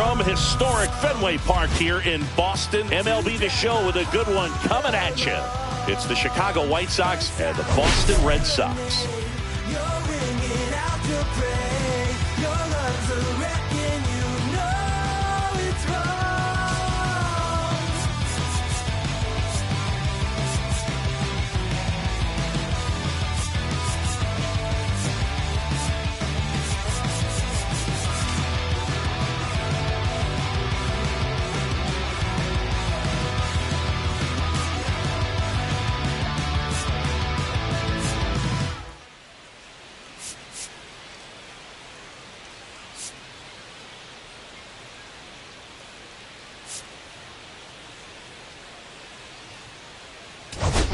from historic Fenway Park here in Boston. MLB The Show with a good one coming at you. It's the Chicago White Sox and the Boston Red Sox.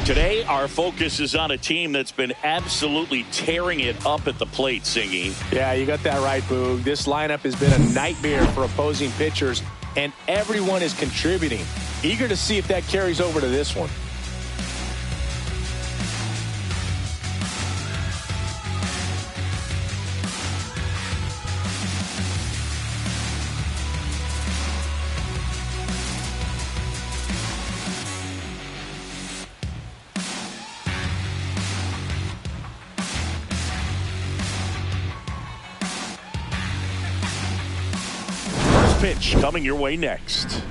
Today, our focus is on a team that's been absolutely tearing it up at the plate, Singy. Yeah, you got that right, Boog. This lineup has been a nightmare for opposing pitchers, and everyone is contributing. Eager to see if that carries over to this one. Pitch coming your way next.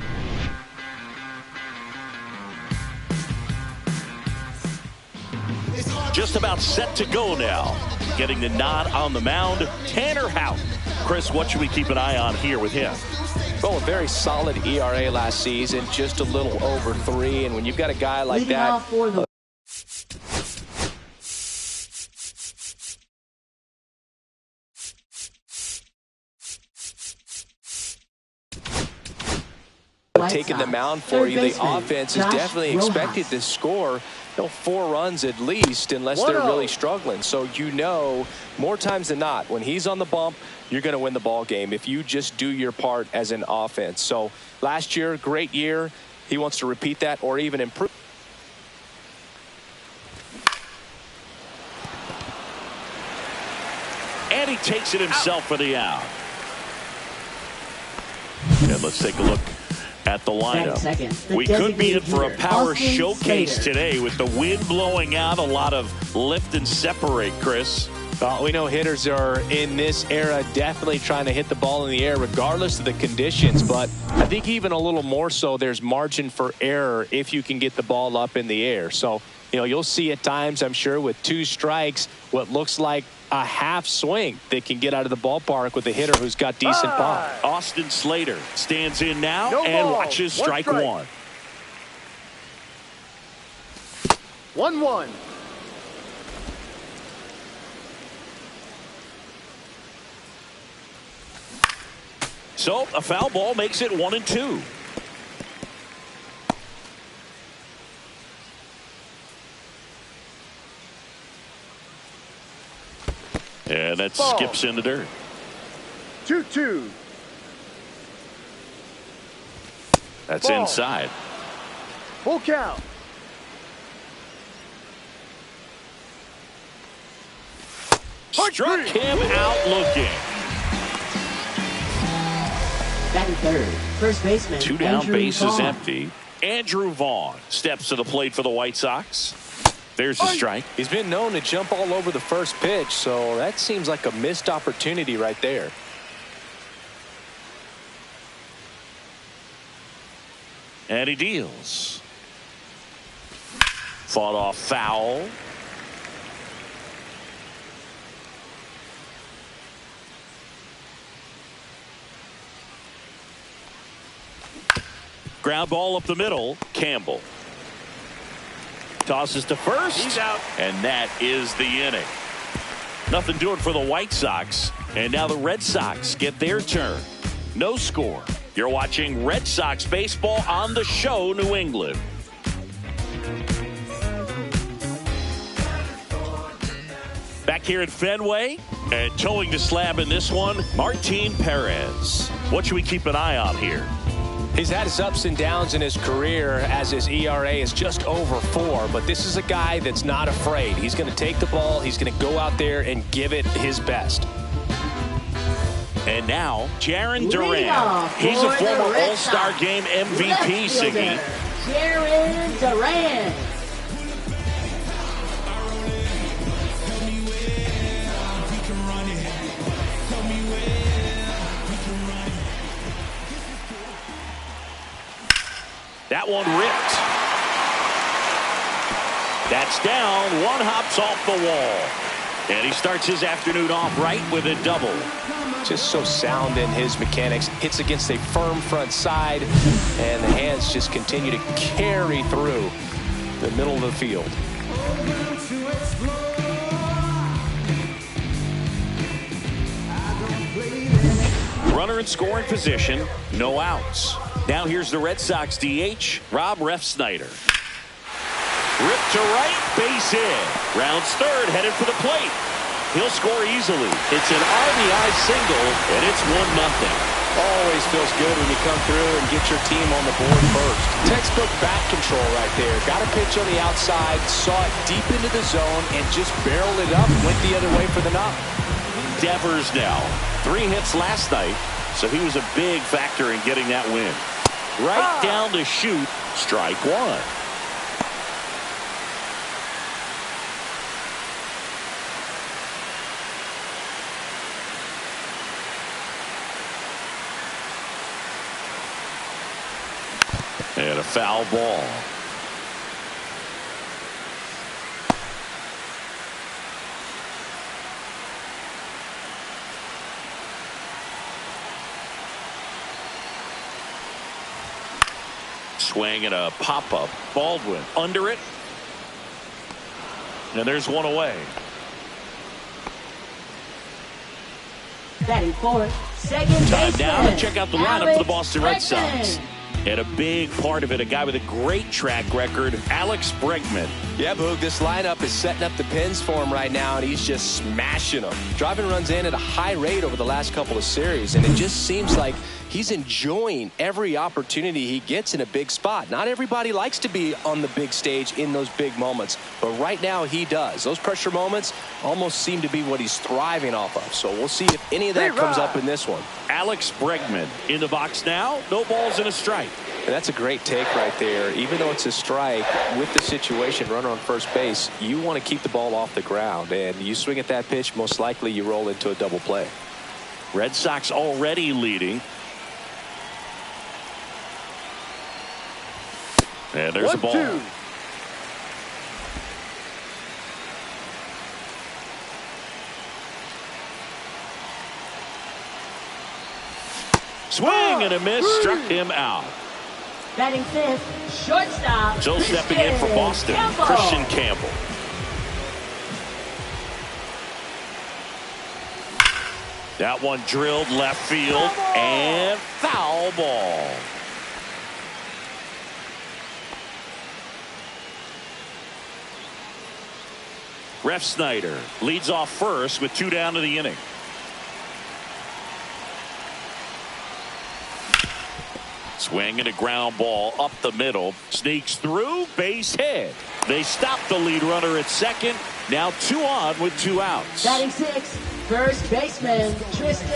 Just about set to go now. Getting the nod on the mound, Tanner Houck. Chris, what should we keep an eye on here with him? Well, a very solid ERA last season, just a little over 3. And when you've got a guy like that, taking the mound for you, the offense is definitely expected to score 4 runs at least, unless they're really struggling. So you know, more times than not, when he's on the bump, you're going to win the ball game if you just do your part as an offense. So last year, great year. He wants to repeat that or even improve. And he takes it himself for the out. And let's take a look at the lineup. We could be in for a power showcase today with the wind blowing out, a lot of lift and separate, Chris. We know hitters are in this era definitely trying to hit the ball in the air regardless of the conditions, but I think even a little more so there's margin for error if you can get the ball up in the air. So, you know, you'll see at times, I'm sure, with 2 strikes, what looks like a half swing that can get out of the ballpark with a hitter who's got decent pop. Austin Slater stands in now and watches strike 1. 1-1. So a foul ball makes it 1-2. And that skips in the dirt. 2-2. That's inside. Full count. Struck him out looking. Batting third, first baseman. 2 down, base is empty. Andrew Vaughn steps to the plate for the White Sox. There's a strike. He's been known to jump all over the first pitch, so that seems like a missed opportunity right there. And he deals. Fought off foul. Ground ball up the middle. Campbell tosses to first. He's out. And that is the inning. Nothing doing for the White Sox. And now the Red Sox get their turn. No score. You're watching Red Sox baseball on the show, New England. Back here at Fenway, and towing the slab in this one, Martin Perez. What should we keep an eye on here? He's had his ups and downs in his career as his ERA is just over 4, but this is a guy that's not afraid. He's going to take the ball. He's going to go out there and give it his best. And now, Jaron Leading Duran. off He's a for the former Red All-Star Sox, Game MVP, left Siggy. fielder, Jaron Duran. That one ripped. That's down. One hops off the wall. And he starts his afternoon off right with a double. Just so sound in his mechanics. Hits against a firm front side, and the hands just continue to carry through the middle of the field. Runner in scoring position, no outs. Now here's the Red Sox DH, Rob Refsnyder. Ripped to right, base hit. Rounds third, headed for the plate. He'll score easily. It's an RBI single, and it's 1-0. Always feels good when you come through and get your team on the board first. Textbook bat control right there. Got a pitch on the outside, saw it deep into the zone, and just barreled it up, went the other way for the knock. Devers now. 3 hits last night, so he was a big factor in getting that win. Right down to shoot, strike one. And a foul ball. Swing and a pop-up. Baldwin under it. And there's one away. Batting fourth, second Time baseman. now to check out the lineup for the Boston Red Bregman. Sox. And a big part of it, a guy with a great track record, Alex Bregman. Yeah, Boog, this lineup is setting up the pins for him right now, and he's just smashing them. Driving runs in at a high rate over the last couple of series, and it just seems like he's enjoying every opportunity he gets in a big spot. Not everybody likes to be on the big stage in those big moments, but right now he does. Those pressure moments almost seem to be what he's thriving off of, so we'll see if any of that comes up in this one. Alex Bregman in the box now. No balls and a strike. And that's a great take right there. Even though it's a strike, with the situation, runner on first base, you want to keep the ball off the ground. And you swing at that pitch, most likely you roll into a double play. Red Sox already leading. And there's a ball. 1-2. Swing and a miss, struck him out. Batting fifth, shortstop. So stepping in for Boston, Campbell. Christian Campbell. That one drilled left field and foul ball. Refsnyder leads off first with 2 down to the inning. Swing and a ground ball up the middle. Sneaks through, base hit. They stop the lead runner at second. Now 2 on with 2 outs. Batting sixth, first baseman, Tristan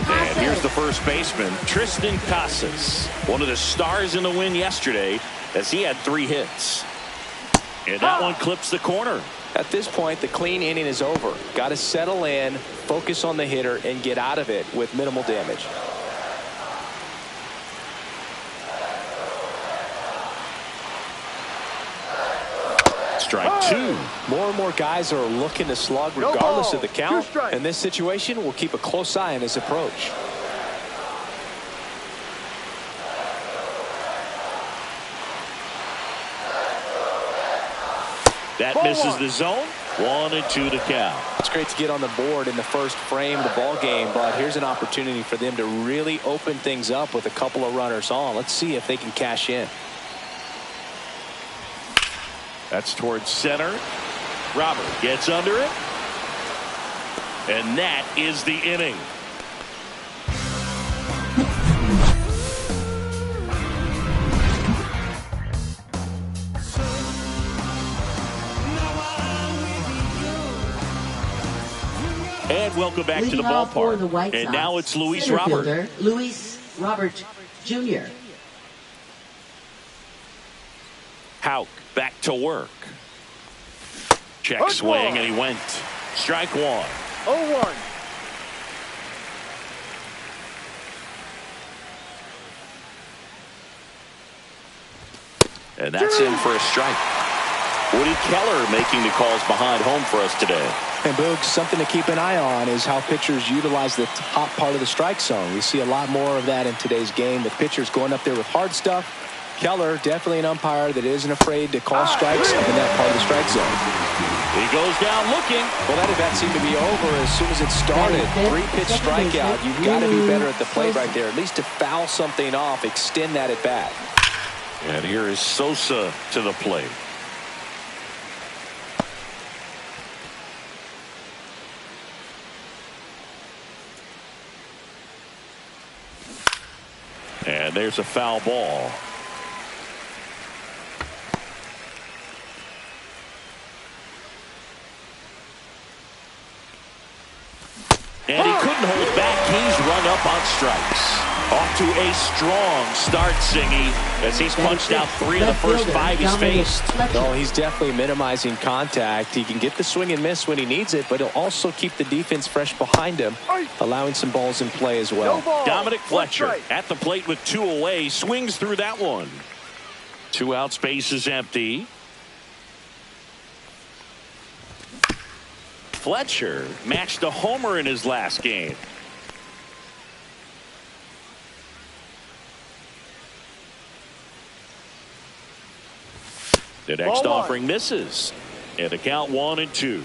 Casas. And here's the first baseman, Tristan Casas. One of the stars in the win yesterday as he had 3 hits. And that one clips the corner. At this point, the clean inning is over. Got to settle in, focus on the hitter, and get out of it with minimal damage. Strike 2. More and more guys are looking to slug No regardless ball. of the 2 count. strikes. In this situation, we'll keep a close eye on his approach. That misses the zone. 1-2 to count. It's great to get on the board in the first frame of the ball game, but here's an opportunity for them to really open things up with a couple of runners on. Let's see if they can cash in. That's towards center. Robert gets under it. And that is the inning. And welcome back to the Leading off for the ballpark. White And Sox, now it's Luis center Robert. fielder, Luis Robert Jr. Houck back to work. Check Hard swing, ball. and he went. Strike one. 0-1. And that's in for a strike. Woody Keller making the calls behind home for us today. And Boog, something to keep an eye on is how pitchers utilize the top part of the strike zone. We see a lot more of that in today's game. The pitchers going up there with hard stuff. Keller, definitely an umpire that isn't afraid to call strikes in that part of the strike zone. He goes down looking. Well, that at-bat seemed to be over as soon as it started. 3-pitch strikeout. You've got to be better at the plate right there. At least to foul something off, extend that at-bat. And here is Sosa to the plate. And there's a foul ball. And he couldn't hold back. He's run up on strikes. Off to a strong start, Singy, as he's punched out 3 of the first 5 he's faced. No, he's definitely minimizing contact. He can get the swing and miss when he needs it, but he'll also keep the defense fresh behind him, allowing some balls in play as well. No ball. Dominic One Fletcher strike. at the plate with 2 away, swings through that one. 2 out, space is empty. Fletcher matched a homer in his last game. The next Ball one. offering misses. And the count 1-2.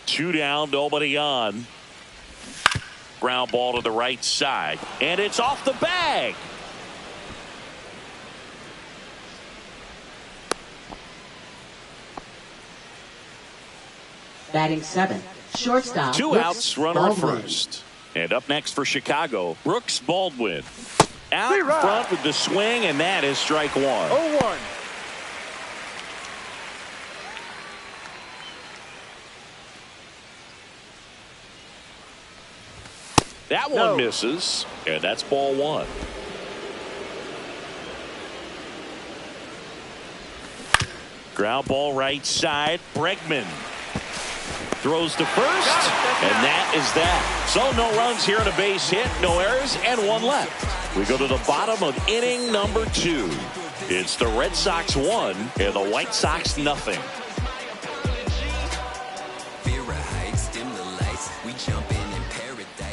Two down, nobody on. Ground ball to the right side. And it's off the bag. Batting 7th, shortstop. 2 Brooks outs, runner at Baldwin. first. And up next for Chicago, Brooks Baldwin. Out in Three-run. front with the swing, and that is strike 1. 0-1. That one misses, and that's ball 1. Ground ball right side. Bregman throws to first, and that is that. So no runs here on a base hit, no errors, and 1 left. We go to the bottom of inning number 2. It's the Red Sox 1 and the White Sox nothing.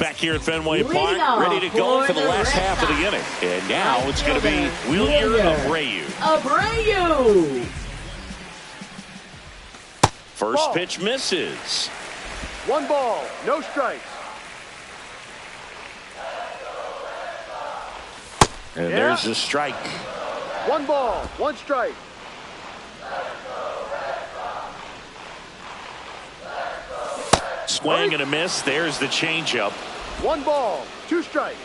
Back here at Fenway Park, ready to go for the last half of the inning. And now it's going to be Wheeler Abreu. Abreu. First Ball. pitch misses. 1 ball, no strikes. And there's the strike. 1 ball, 1 strike. Swing and a miss. There's the changeup. 1 ball, 2 strikes.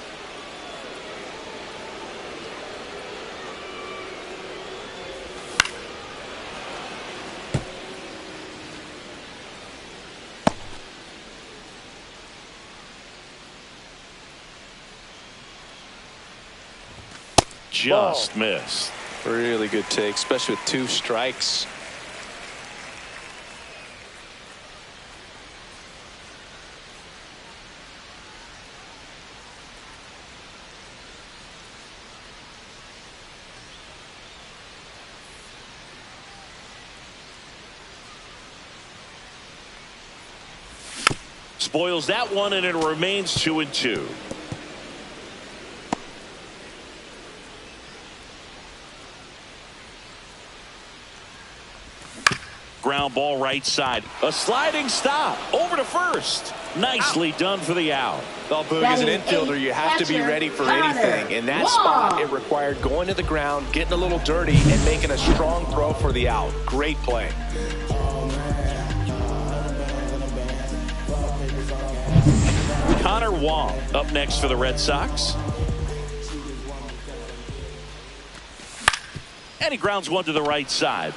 Just missed. Really good take, especially with 2 strikes. Spoils that one, and it remains 2-2. Ground ball right side. A sliding stop. Over to first. Nicely done for the out. Well, Boog, as an infielder, you have to be ready for anything. In that spot, it required going to the ground, getting a little dirty, and making a strong throw for the out. Great play. Connor Wong up next for the Red Sox. And he grounds one to the right side.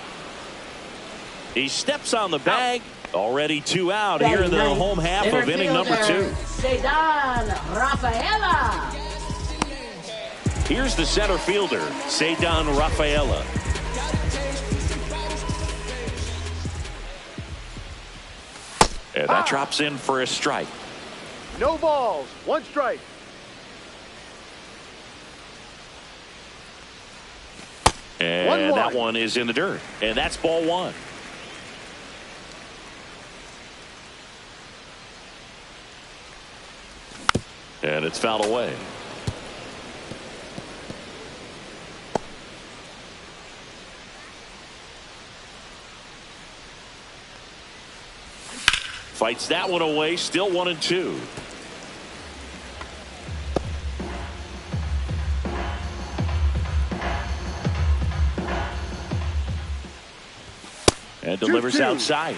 He steps on the bag. Already 2 out here in the home half of inning number 2. Cedar Rafaela. Here's the center fielder, Cedar Rafaela. And that drops in for a strike. No balls. 1 strike. And that one is in the dirt. And that's ball 1. And it's fouled away. Fights that one away. Still 1-2. And delivers outside.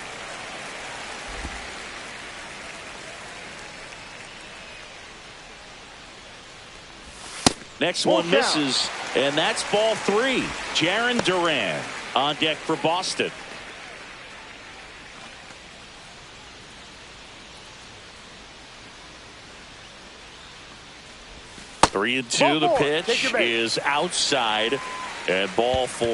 Next one misses, and that's ball 3. Jarren Duran on deck for Boston. Three and two. The pitch is outside, and ball 4.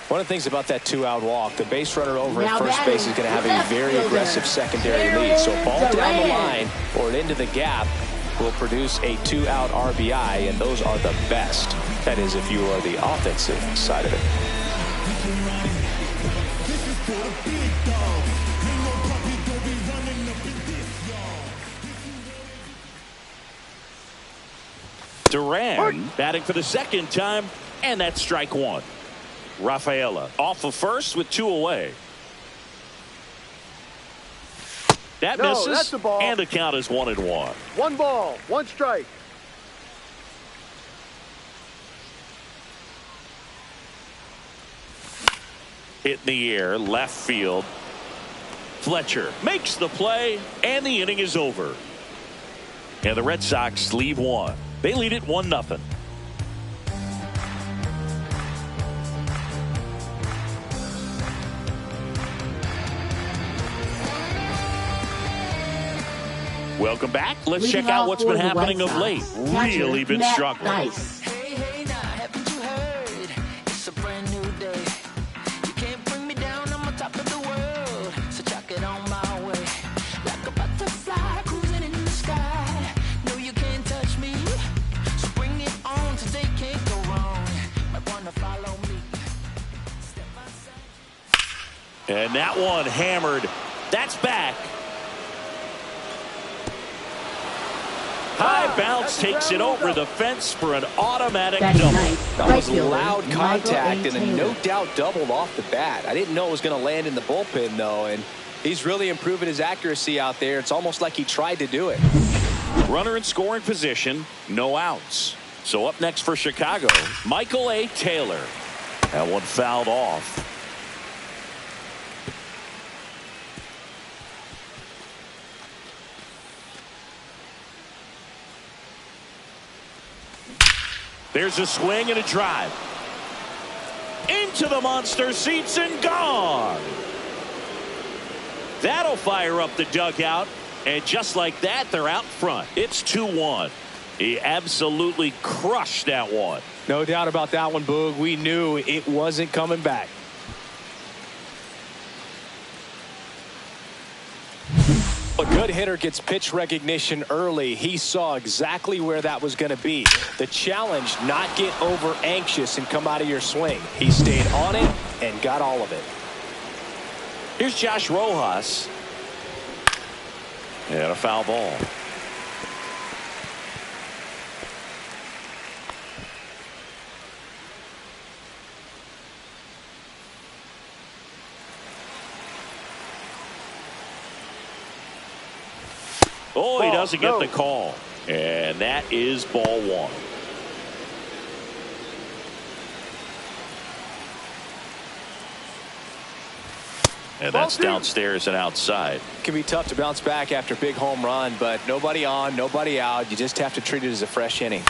One of the things about that 2-out walk, the base runner over at first base is going to have a very aggressive secondary lead. So ball down the line or into the gap will produce a 2-out RBI, and those are the best. That is, if you are the offensive side of it. Duran batting for the second time, and that's strike 1. Rafaela off of first with 2 away. That misses, that's the ball. And the count is 1-1. 1 ball, 1 strike. Hit in the air, left field. Fletcher makes the play, and the inning is over. And the Red Sox leave 1. They lead it 1-0. Welcome back. Let's check out what's been happening of late. Really been struggling. Nice. Hey, now, haven't you heard? It's a brand new day. You can't bring me down, I'm on top of the world. So chuck it on my way. Like a butterfly cruising in the sky. No, you can't touch me. So bring it on, today can't go wrong. Might wanna follow me. Step outside. And that one hammered. That's back. High bounce takes it over the fence for an automatic double. That was loud contact and a no doubt double off the bat. I didn't know it was going to land in the bullpen, though, and he's really improving his accuracy out there. It's almost like he tried to do it. Runner in scoring position, no outs. So up next for Chicago, Michael A. Taylor. That one fouled off. There's a swing and a drive. Into the monster seats and gone. That'll fire up the dugout. And just like that, they're out front. It's 2-1. He absolutely crushed that one. No doubt about that one, Boog. We knew it wasn't coming back. A good hitter gets pitch recognition early. He saw exactly where that was going to be. The challenge, not get over anxious and come out of your swing. He stayed on it and got all of it. Here's Josh Rojas. And a foul ball. Oh, he doesn't get the call. And that is ball 1. And that's downstairs and outside. It can be tough to bounce back after a big home run, but nobody on, nobody out. You just have to treat it as a fresh inning.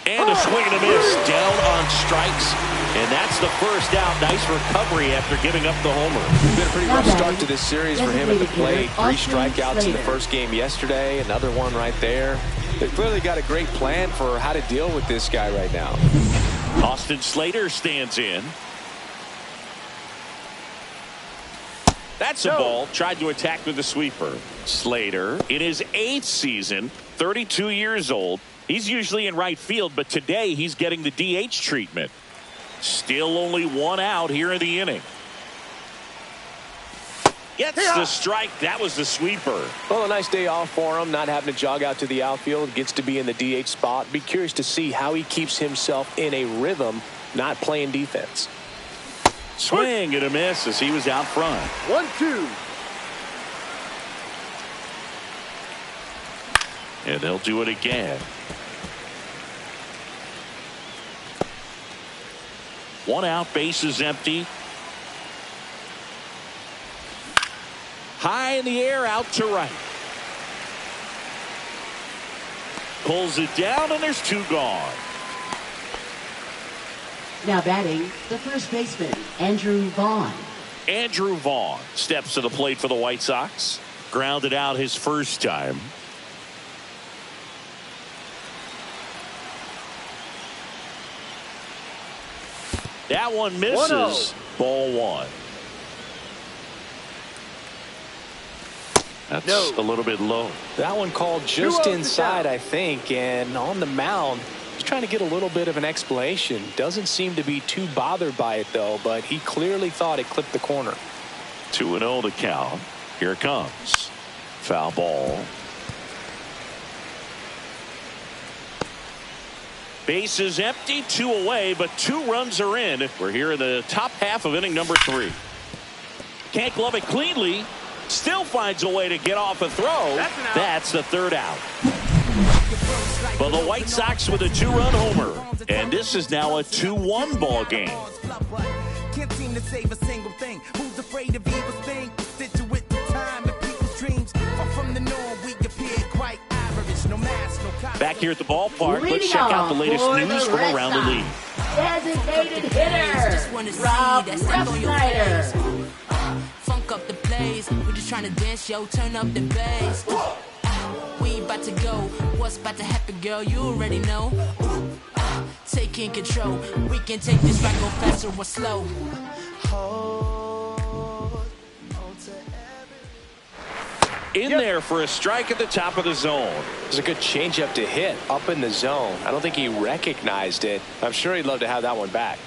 And a swing and a miss down on strikes. And that's the first out. Nice recovery after giving up the homer. It's been a pretty rough start to this series for him at the plate. 3 strikeouts in the first game yesterday. Another one right there. They've clearly got a great plan for how to deal with this guy right now. Austin Slater stands in. That's a ball. Tried to attack with a sweeper. Slater in his 8th season, 32 years old. He's usually in right field, but today he's getting the DH treatment. Still only 1 out here in the inning. Gets the strike. That was the sweeper. Well, a nice day off for him, not having to jog out to the outfield. Gets to be in the DH spot. Be curious to see how he keeps himself in a rhythm, not playing defense. Swing and a miss as he was out front. 1-2. And they'll do it again. 1 out, bases empty. High in the air, out to right. Pulls it down, and there's 2 gone. Now batting, the first baseman, Andrew Vaughn. Andrew Vaughn steps to the plate for the White Sox. Grounded out his first time. That one misses. 1-0. Ball 1. That's a little bit low. That one called just 2-0 inside, I think, and on the mound, he's trying to get a little bit of an explanation. Doesn't seem to be too bothered by it, though, but he clearly thought it clipped the corner. 2-0 to count. Here it comes. Foul ball. Bases empty, 2 away, but 2 runs are in. We're here in the top half of inning number 3. Can't glove it cleanly. Still finds a way to get off a throw. That's the 3rd out. But the White Sox with a 2-run homer. And this is now a 2-1 ball game. Can't seem to save a single thing. Who's afraid of evil thing? Sit with the time and people's dreams. Far from the norm, we appear quite average. No mask, no copy. Back here at the ballpark, let's check out the latest news from around the league. Designated hitter, Rob Snyder. Funk up the place. We just trying to dance, yo. Turn up the bass. We about to go. What's about to happen, girl? You already know. Taking control. We can take this right, go faster or slow. In there for a strike at the top of the zone. It was a good changeup to hit up in the zone. I don't think he recognized it. I'm sure he'd love to have that one back.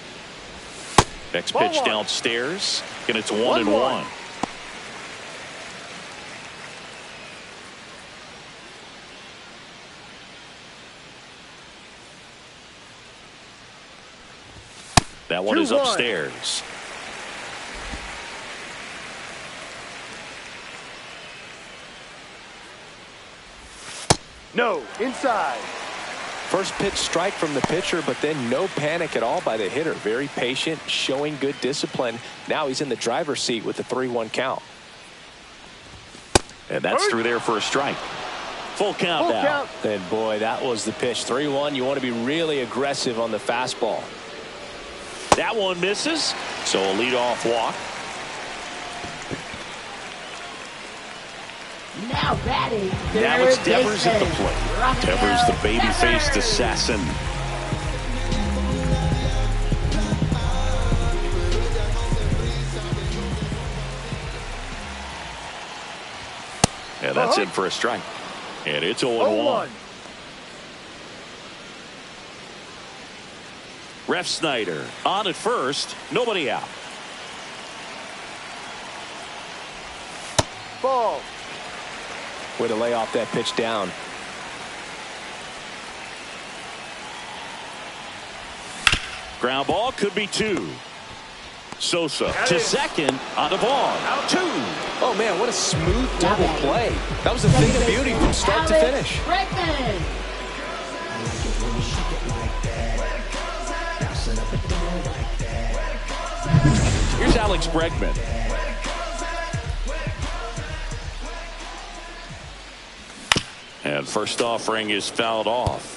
Next pitch downstairs, and it's 1-1. That one is upstairs. No, inside. First pitch strike from the pitcher, but then no panic at all by the hitter. Very patient, showing good discipline. Now he's in the driver's seat with the 3-1 count. And that's through there for a strike. Full count now. And boy, that was the pitch. 3-1. You want to be really aggressive on the fastball. That one misses. So a leadoff walk. Now batting, Now it's Devers at the plate. Devers, the baby-faced assassin. Yeah, that's in for a strike. And it's 0-1. Ref Snyder on at first. Nobody out. Ball. Way to lay off that pitch down. Ground ball, could be 2. Sosa to second on the ball. 2. Oh, man, what a smooth double play. That was a thing of beauty from start to finish. Bregman. Here's Alex Bregman. And first offering is fouled off.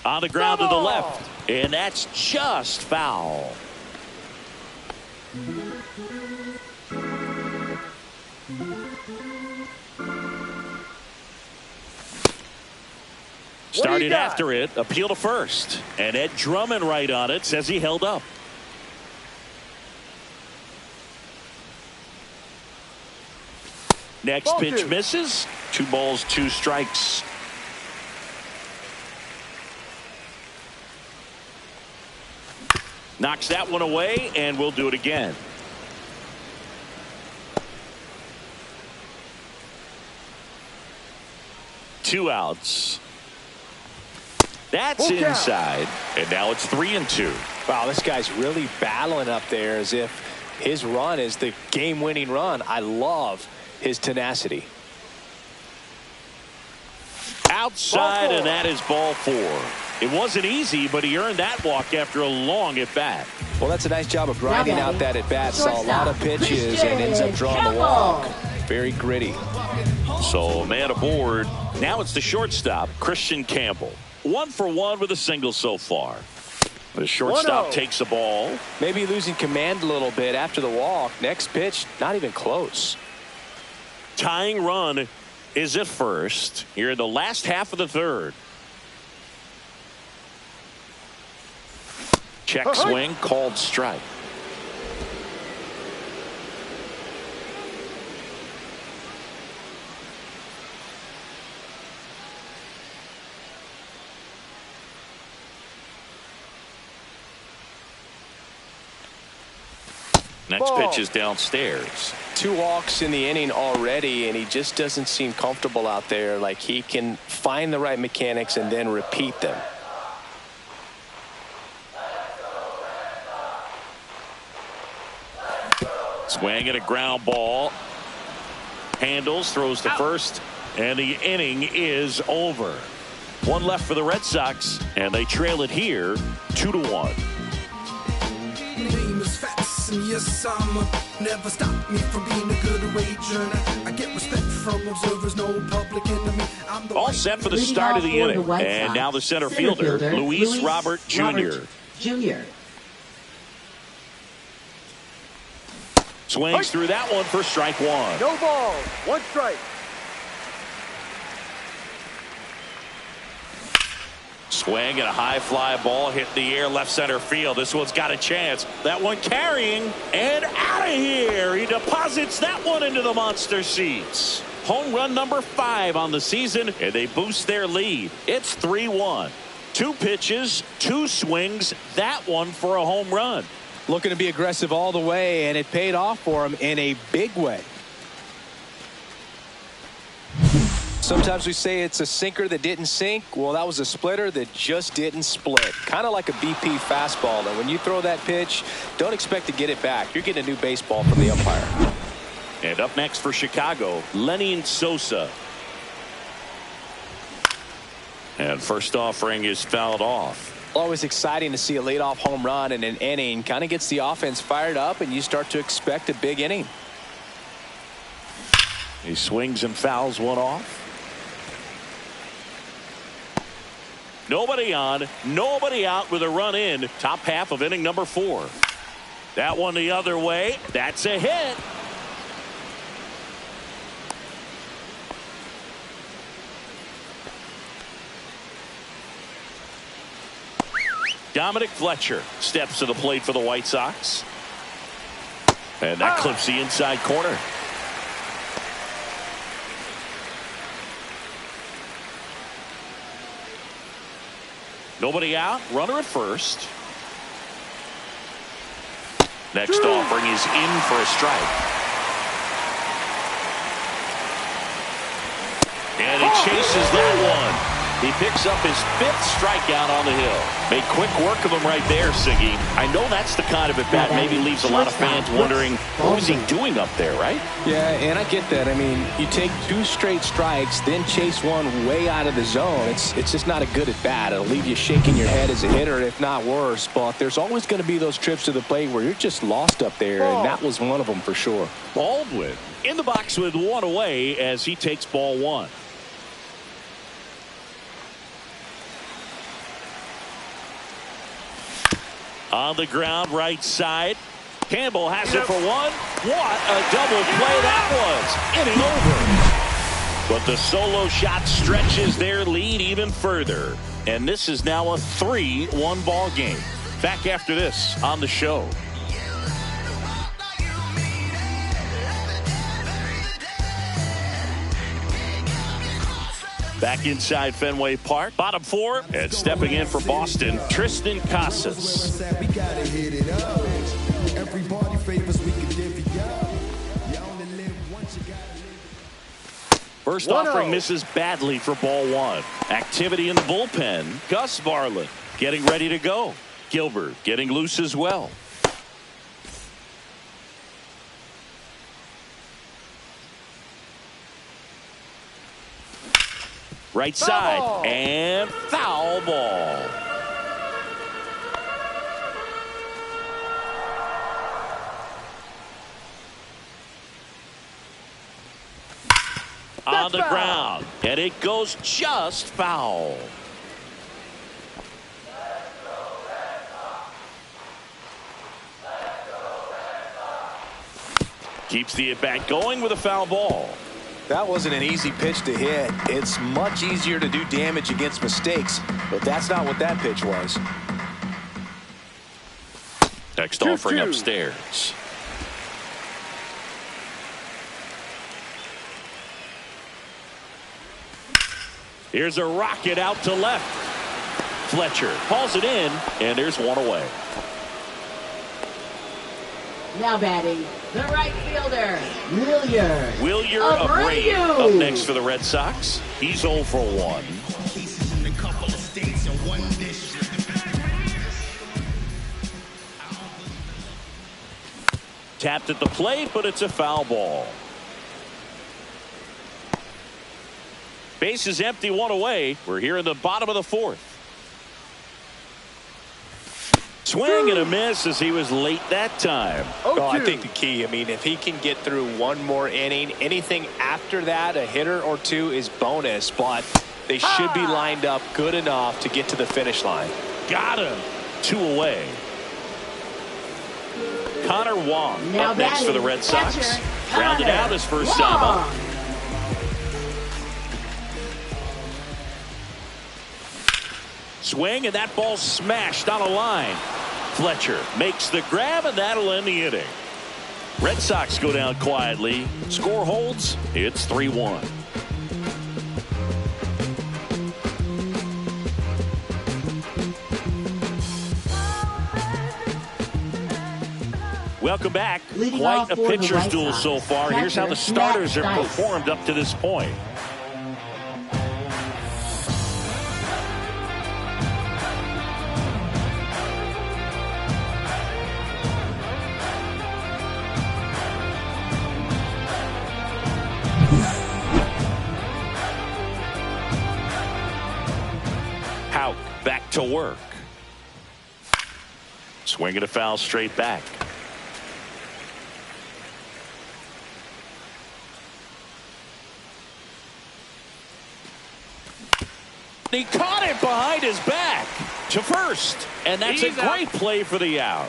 On the ground to the left, and that's just foul. Started after it, appeal to first, and Ed Drummond right on it, says he held up. Next pitch misses. 2 balls, 2 strikes. Knocks that one away, and we'll do it again. Two outs. That's inside, and now it's 3-2. Wow, this guy's really battling up there as if his run is the game-winning run. I love his tenacity. Outside, and that is ball 4. It wasn't easy, but he earned that walk after a long at-bat. Well, that's a nice job of grinding out that at-bat. Saw a lot of pitches and ends up drawing the walk. Very gritty. So, man aboard. Now it's the shortstop, Christian Campbell. 1 for 1 with a single so far. The shortstop takes the ball. Maybe losing command a little bit after the walk. Next pitch, not even close. Tying run is at first here in the last half of the 3rd. Check swing, called strike. Next pitch is downstairs. 2 walks in the inning already, and he just doesn't seem comfortable out there. Like he can find the right mechanics and then repeat them. Swing and a ground ball. Handles, throws to first, and the inning is over. 1 left for the Red Sox, and they trail it here 2-1. Yes, never stop me from being a good wager. I get respect from observers, no public enemy. All set for the start of the inning, and now the center fielder, Luis Robert Jr. Swings through that one for strike 1. No balls, 1 strike. Swing and a high fly ball hit the air left center field. This one's got a chance. That one carrying and out of here. He deposits that one into the monster seats. Home run number 5 on the season, and they boost their lead. It's 3-1. 2 pitches, 2 swings. That one for a home run. Looking to be aggressive all the way, and it paid off for him in a big way. Sometimes we say it's a sinker that didn't sink. Well, that was a splitter that just didn't split. Kind of like a BP fastball. And when you throw that pitch, don't expect to get it back. You're getting a new baseball from the umpire. And up next for Chicago, Lenny Sosa. And first offering is fouled off. Always exciting to see a leadoff home run in an inning. Kind of gets the offense fired up, and you start to expect a big inning. He swings and fouls one off. Nobody on, nobody out with a run in. Top half of inning number 4. That one the other way. That's a hit. Dominic Fletcher steps to the plate for the White Sox. And that clips the inside corner. Nobody out. Runner at first. Next offering is in for a strike. And he chases that one. He picks up his 5th strikeout on the hill. Made quick work of him right there, Siggy. I know that's the kind of at-bat maybe leaves a lot of fans wondering, what was he doing up there, right? Yeah, and I get that. I mean, you take 2 straight strikes, then chase one way out of the zone. It's just not a good at-bat. It'll leave you shaking your head as a hitter, if not worse. But there's always going to be those trips to the plate where you're just lost up there, and that was one of them for sure. Baldwin in the box with 1 away as he takes ball 1. On the ground, right side. Campbell has it for 1. What a double play that was. Inning over. But the solo shot stretches their lead even further. And this is now a 3-1 ball game. Back after this on the show. Back inside Fenway Park. Bottom 4. And stepping in for Boston, Tristan Casas. First offering misses badly for ball 1. Activity in the bullpen. Gus Varland getting ready to go. Gilbert getting loose as well. Right side and foul ball. On the ground, and it goes just foul. Keeps the at bat going with a foul ball. That wasn't an easy pitch to hit. It's much easier to do damage against mistakes, but that's not what that pitch was. Next offering upstairs. Here's a rocket out to left. Fletcher hauls it in, and there's 1 away. Now batting, the right fielder, Wilyer. Wilyer Abreu up next for the Red Sox. He's 0 for 1. Tapped at the plate, but it's a foul ball. Base is empty, 1 away. We're here in the bottom of the 4th. Swing and a miss as he was late that time. Oh, I think the key, I mean, if he can get through 1 more inning, anything after that, a hitter or 2 is bonus, but they should be lined up good enough to get to the finish line. Got him. 2 away. Connor Wong up next for the Red Sox. Rounded out his first time up. Swing, and that ball smashed on a line. Fletcher makes the grab, and that'll end the inning. Red Sox go down quietly. Score holds. It's 3-1. Welcome back. Quite a pitcher's duel so far. Here's how the starters have performed up to this point. Back to work. Swinging a foul straight back. He caught it behind his back to first, and that's a great play for the out.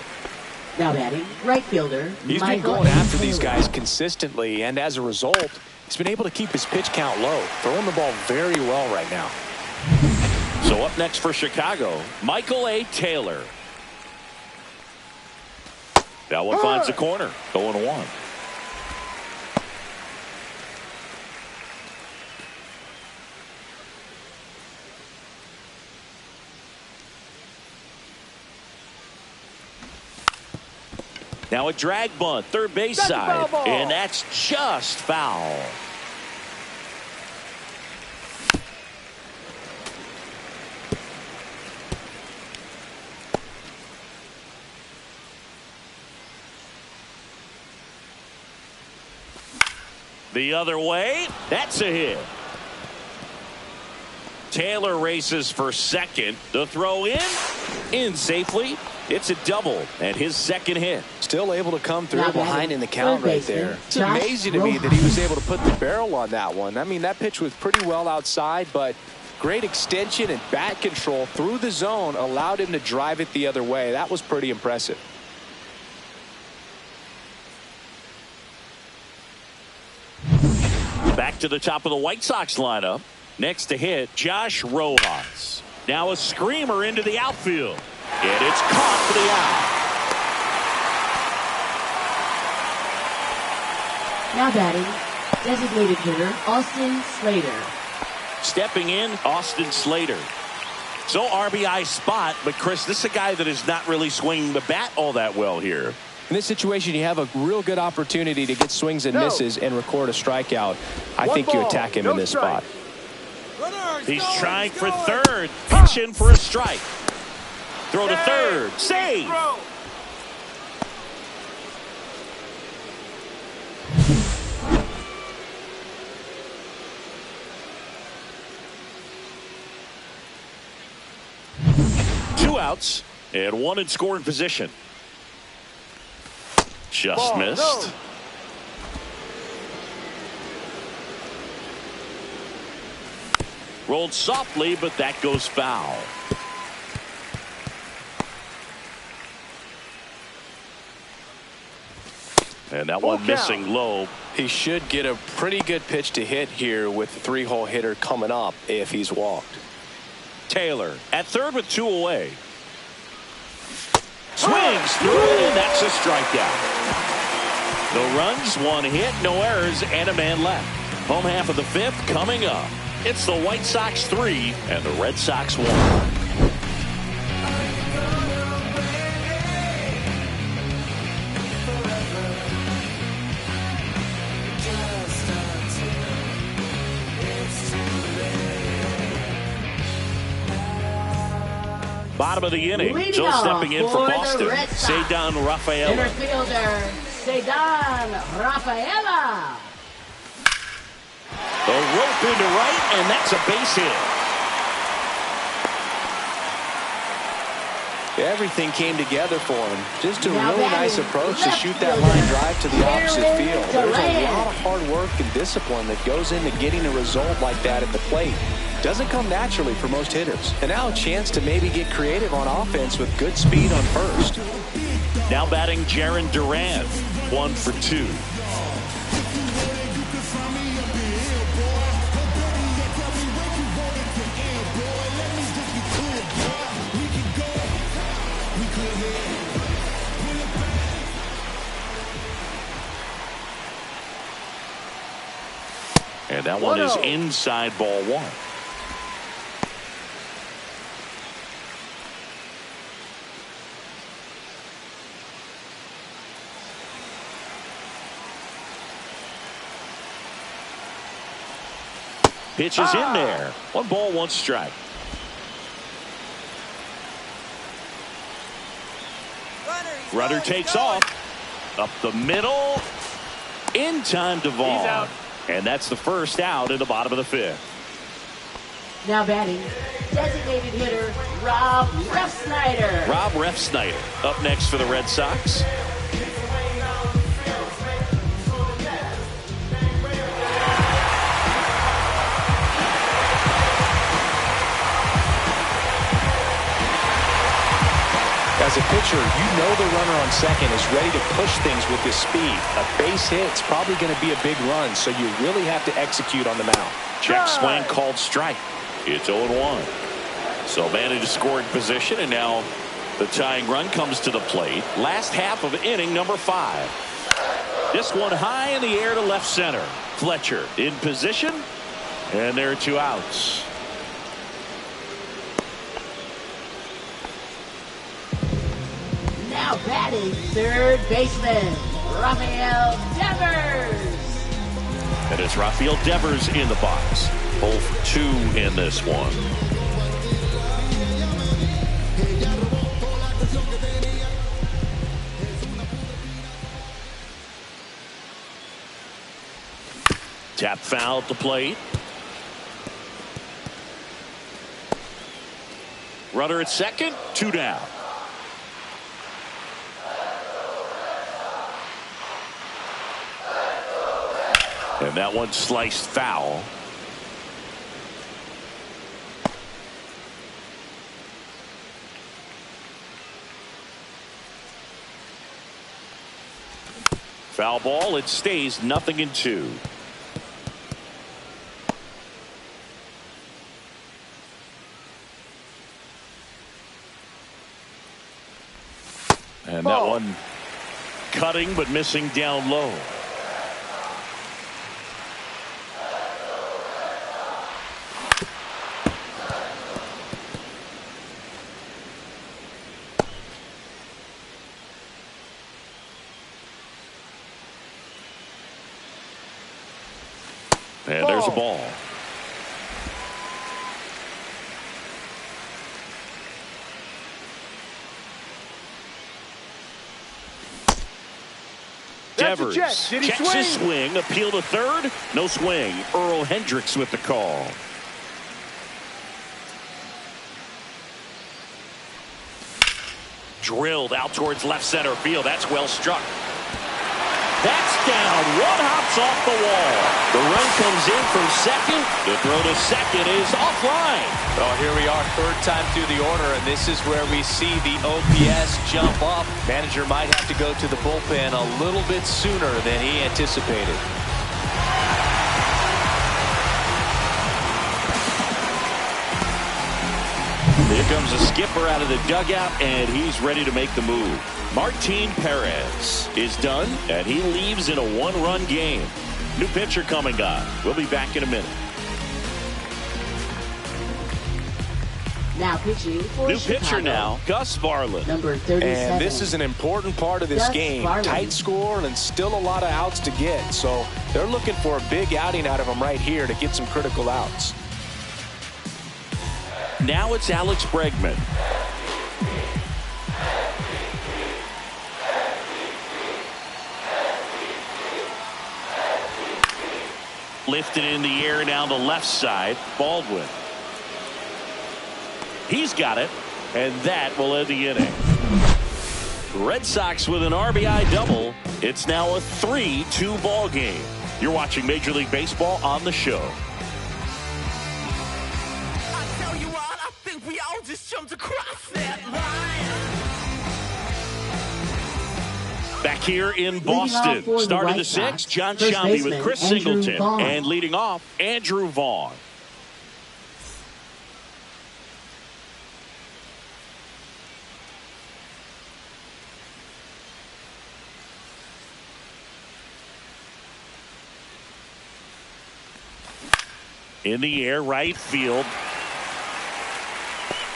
Now batting, right fielder. He's been going after these guys consistently, and as a result, he's been able to keep his pitch count low, throwing the ball very well right now. So up next for Chicago, Michael A. Taylor. That one finds the corner. 0-1. Now a drag bunt, third base side, and that's just foul. The other way, that's a hit. Taylor races for second. The throw in safely. It's a double and his second hit. Still able to come through behind in the count right there. It's amazing to me that he was able to put the barrel on that one. I mean, that pitch was pretty well outside, but great extension and bat control through the zone allowed him to drive it the other way. That was pretty impressive. Back to the top of the White Sox lineup. Next to hit, Josh Rojas. Now a screamer into the outfield. And it's caught for the out. Now batting, designated hitter Austin Slater. Stepping in, Austin Slater. So RBI spot, but Chris, this is a guy that is not really swinging the bat all that well here. In this situation, you have a real good opportunity to get swings and misses and record a strikeout. I think you attack him in this spot. He's trying for third. Pitch in for a strike. Throw to third. Save. Two outs and one in scoring position. Just missed. Rolled softly, but that goes foul. And that one missing low. He should get a pretty good pitch to hit here with the three-hole hitter coming up if he's walked. Taylor at third with two away. Swings through it, and that's a strikeout. No runs, one hit, no errors, and a man left. Home half of the fifth coming up. It's the White Sox 3 and the Red Sox 1. Bottom of the inning. Still stepping in for Boston. Cedar Rafaela. Center fielder, Cedar Rafaela. The rope into right, and that's a base hit. Everything came together for him. Just a really nice approach to shoot that line drive to the opposite field. There's a lot of hard work and discipline that goes into getting a result like that at the plate. Doesn't come naturally for most hitters. And now a chance to maybe get creative on offense with good speed on first. Now batting Jarren Duran, 1 for 2. And that one is inside ball one. Pitch is in there. 1 ball, 1 strike. Runner takes off. Up the middle. In time to Vaughn. And that's the first out in the bottom of the fifth. Now batting, designated hitter Rob Refsnyder. Rob Refsnyder up next for the Red Sox. As a pitcher, you know the runner on second is ready to push things with his speed. A base hit's probably going to be a big run, so you really have to execute on the mound. Check swing called strike. It's 0-1. So man into scoring position, and now the tying run comes to the plate. Last half of inning number 5. This one high in the air to left center. Fletcher in position, and there are 2 outs. Now Now batting third baseman, Rafael Devers. And it's Rafael Devers in the box. 0 for 2 in this one. Tap foul at the plate. Runner at second, 2 down. And that one sliced foul. Foul ball, it stays 0-2. And that one cutting but missing down low. And there's a ball. Devers checks his swing. Appeal to third. No swing. Earl Hendricks with the call. Drilled out towards left center field. That's well struck. That's down. One hops off the wall. The run comes in from second. The throw to second is offline. Well, here we are, third time through the order, and this is where we see the OPS jump up. Manager might have to go to the bullpen a little bit sooner than he anticipated. Here comes the skipper out of the dugout, and he's ready to make the move. Martin Perez is done, and he leaves in a 1-run game. New pitcher coming on. We'll be back in a minute. Now pitching for New Chicago. pitcher now, Gus Varland. Number 37. And this is an important part of this Gus game. Varland. Tight score and still a lot of outs to get. So they're looking for a big outing out of him right here to get some critical outs. Now it's Alex Bregman. Lifted in the air down the left side. Baldwin. He's got it, and that will end the inning. Red Sox with an RBI double. It's now a 3-2 ball game. You're watching Major League Baseball on the show. I tell you what, I think we all just jumped across that line. Back here in off Boston. for the Start of White the sixth, Sox, John first Sciambi with baseman, Chris Andrew Singleton. Vaughn. And leading off, Andrew Vaughn. In the air, right field.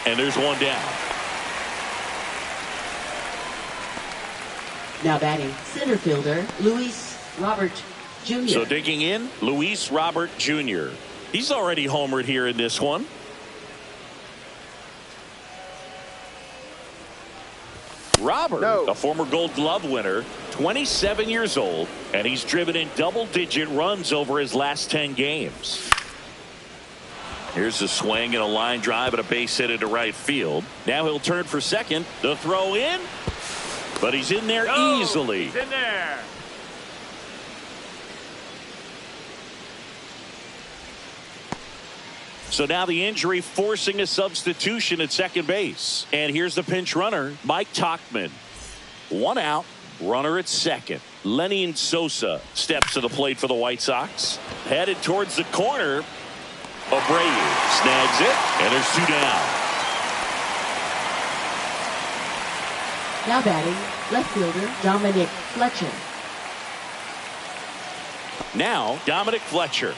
And there's one down. Now batting center fielder Luis Robert Jr. So digging in, Luis Robert Jr. He's already homered here in this one. Robert, a former Gold Glove winner, 27 years old, and he's driven in double-digit runs over his last 10 games. Here's a swing and a line drive and a base hit into right field. Now he'll turn for second. The throw in, but he's in there easily. He's in there. So now the injury forcing a substitution at second base. And here's the pinch runner, Mike Tauchman. One out, runner at second. Lenin Sosa steps to the plate for the White Sox. Headed towards the corner. Abreu snags it, and there's 2 down. Now batting left fielder Dominic Fletcher. Now Dominic Fletcher.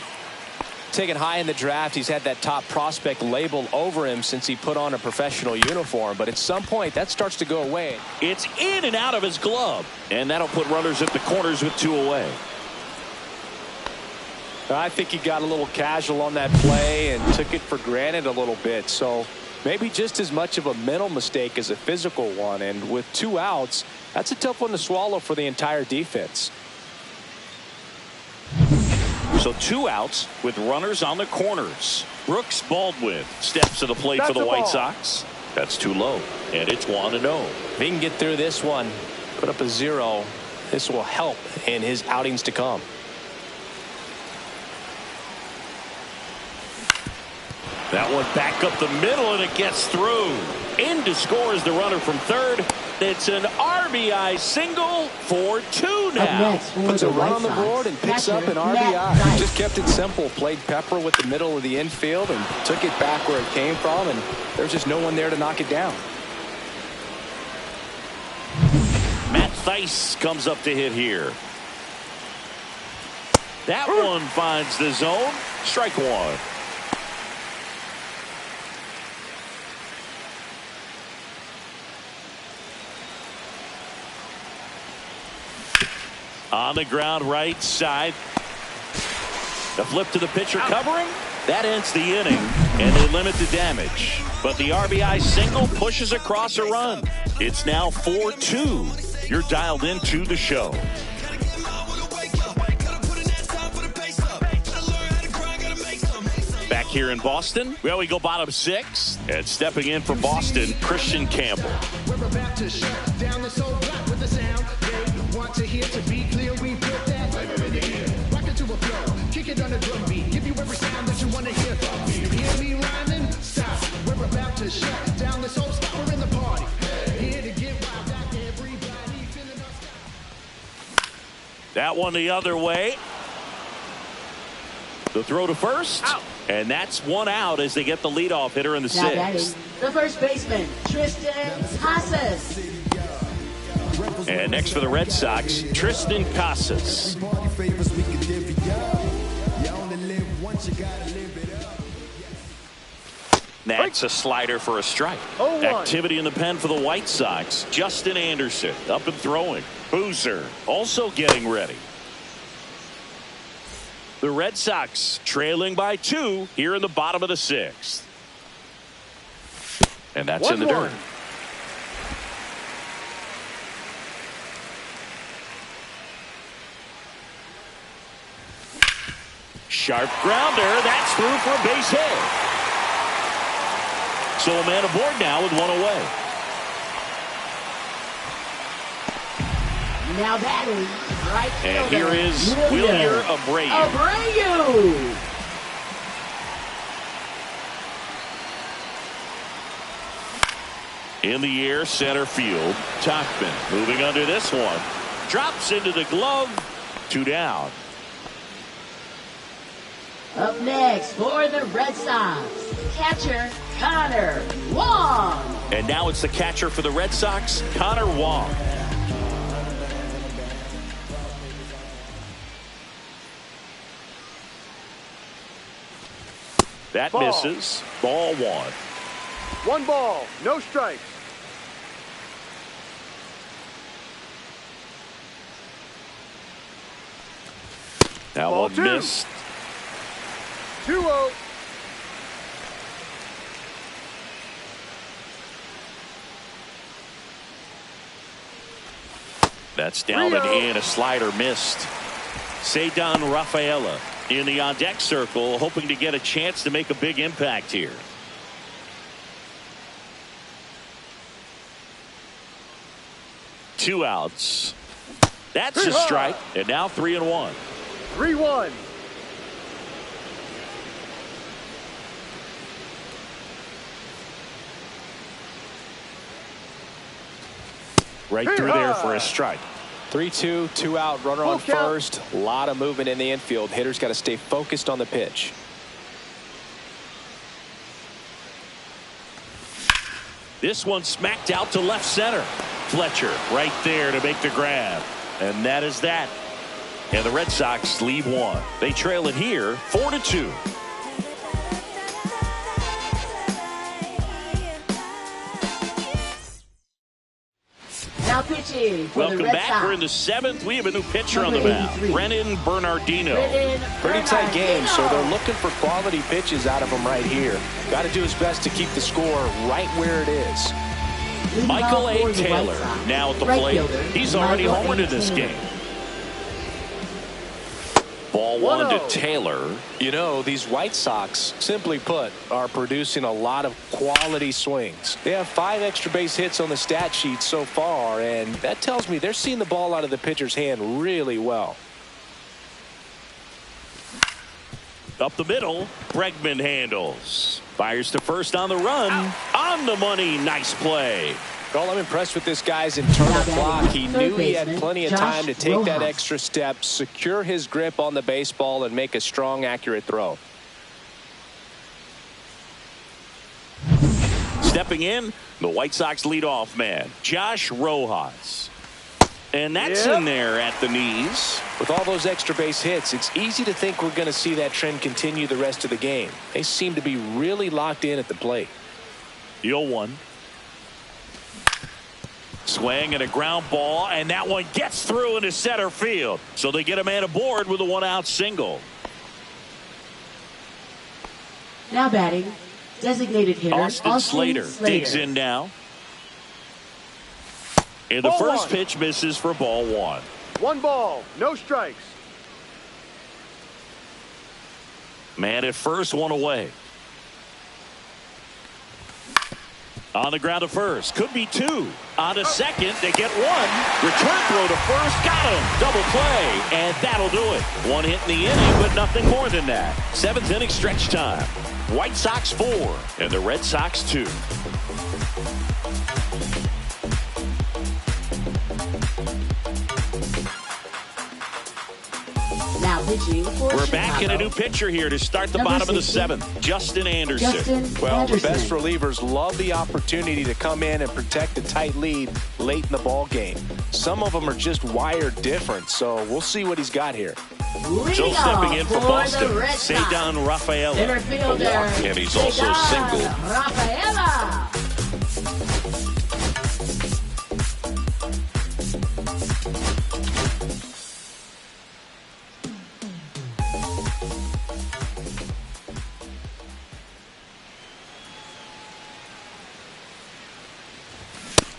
taken high in the draft. He's had that top prospect label over him since he put on a professional uniform. But at some point, that starts to go away. It's in and out of his glove. And that'll put runners at the corners with 2 away. I think he got a little casual on that play and took it for granted a little bit. So maybe just as much of a mental mistake as a physical one. And with 2 outs, that's a tough one to swallow for the entire defense. So 2 outs with runners on the corners. Brooks Baldwin steps to the plate for the White Sox. That's too low, and it's 1-0. If he can get through this one, put up a 0, this will help in his outings to come. That one back up the middle, and it gets through. In to score is the runner from third. It's an RBI single for 2 now. Puts a run on the board and picks up an RBI. He just kept it simple. Played pepper with the middle of the infield and took it back where it came from, and there's just no one there to knock it down. Matt Thaiss comes up to hit here. That one finds the zone. Strike 1. On the ground right side. The flip to the pitcher covering. That ends the inning, and they limit the damage. But the RBI single pushes across a run. It's now 4-2. You're dialed into the show. Back here in Boston, well, we go bottom 6. And stepping in for Boston, Christian Campbell. We're about to shut down this whole block with the sound they want to hear. To be clear, we put that right over there. Rock it to a flow, kick it on the drum beat, give you every sound that you want to hear. You hear me rhyming? Stop. We're about to shut down this whole spot. We're in the party. Here to get wild, got everybody feeling us. That one the other way. The throw to first. Out. And that's 1 out as they get the leadoff hitter in the 6th. The first baseman, Tristan Casas. And next for the Red Sox, Tristan Casas. That's a slider for a strike. Activity in the pen for the White Sox. Justin Anderson up and throwing. Boozer also getting ready. The Red Sox trailing by 2 here in the bottom of the 6th. And that's in the dirt. Sharp grounder. That's through for a base hit. So a man aboard now with 1 away. Now batting right fielder. And here is Wilyer Abreu. In the air, center field. Tachman moving under this one. Drops into the glove. 2 down. Up next for the Red Sox, catcher Connor Wong. And now it's the catcher for the Red Sox, Connor Wong. That misses. Ball 1. 1 ball, no strikes. Now Ball one 2. missed. 2-0. That's down and in. A slider missed. Ceddanne Rafaela in the on-deck circle, hoping to get a chance to make a big impact here. Two outs. That's a strike. And now 3-1. 3-1. Right through there for a strike. 3-2, 2 out, runner on first. A lot of movement in the infield. Hitters got to stay focused on the pitch. This one smacked out to left center. Fletcher right there to make the grab. And that is that. And the Red Sox leave one. They trail it here 4-2. Now pitching for Welcome the Red back. Sox. We're in the 7th. We have a new pitcher on the Number mound, 83. Brennan Bernardino. Pretty tight game, so they're looking for quality pitches out of him right here. Got to do his best to keep the score right where it is. Michael A. Taylor now at the plate. He's already homered in this game. Ball 1 to Taylor. You know, these White Sox, simply put, are producing a lot of quality swings. They have 5 extra base hits on the stat sheet so far, and that tells me they're seeing the ball out of the pitcher's hand really well. Up the middle, Bregman handles. Fires to first on the run. On the money, nice play. Well, I'm impressed with this guy's internal clock. He knew he had plenty of time to take that extra step, secure his grip on the baseball, and make a strong, accurate throw. Stepping in, the White Sox leadoff man, Josh Rojas. And that's in there at the knees. With all those extra base hits, it's easy to think we're going to see that trend continue the rest of the game. They seem to be really locked in at the plate. The 0-1. Swing and a ground ball, and that one gets through into center field. So they get a man aboard with a 1-out single. Now batting, designated hitter Austin Slater digs in now. And the first pitch misses for ball 1. 1 ball, no strikes. Man at first, 1 away. On the ground to first. Could be 2. On to second. They get 1. Return throw to first. Got him. Double play. And that'll do it. 1 hit in the inning, but nothing more than that. 7th inning stretch time. White Sox 4 and the Red Sox 2. Now pitching for We're Chicago. back in a new pitcher here to start the Number bottom of the 60. 7th. Justin Anderson. Well, the best relievers love the opportunity to come in and protect a tight lead late in the ball game. Some of them are just wired different, so we'll see what he's got here. So stepping in for Boston, Cesar Cedar Rafaela. Center fielder, And he's also Cesar single. Rafaela.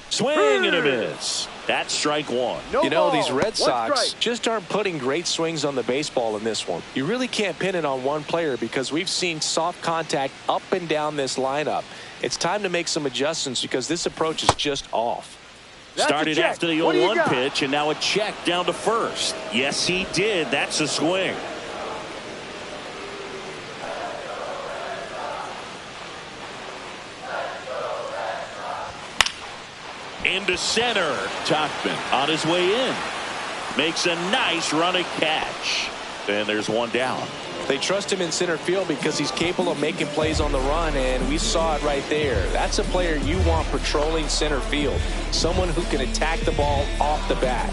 Swing and a miss. That's strike 1. You know, these Red Sox just aren't putting great swings on the baseball in this one. You really can't pin it on one player because we've seen soft contact up and down this lineup. It's time to make some adjustments because this approach is just off. Started after the 0-1 pitch, and now a check down to first. Yes, he did. That's a swing. Into center. Tachman on his way in. Makes a nice running catch. And there's 1 down. They trust him in center field because he's capable of making plays on the run, and we saw it right there. That's a player you want patrolling center field. Someone who can attack the ball off the bat.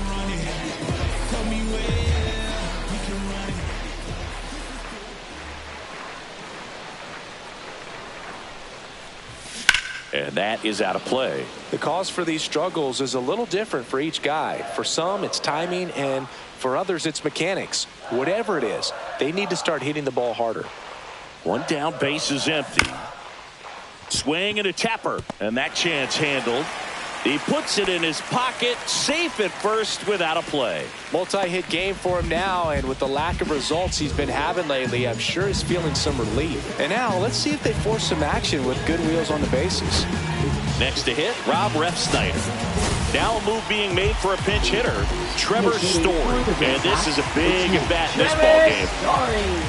And that is out of play. The cause for these struggles is a little different for each guy. For some, it's timing, and for others, it's mechanics. Whatever it is, they need to start hitting the ball harder. 1 down, base is empty. Swing and a tapper, and that chance handled. He puts it in his pocket, safe at first without a play. Multi-hit game for him now, and with the lack of results he's been having lately, I'm sure he's feeling some relief. And now, let's see if they force some action with good wheels on the bases. Next to hit, Rob Refsnyder. Now a move being made for a pinch hitter, Trevor Story. And this is a big at-bat in this ball game.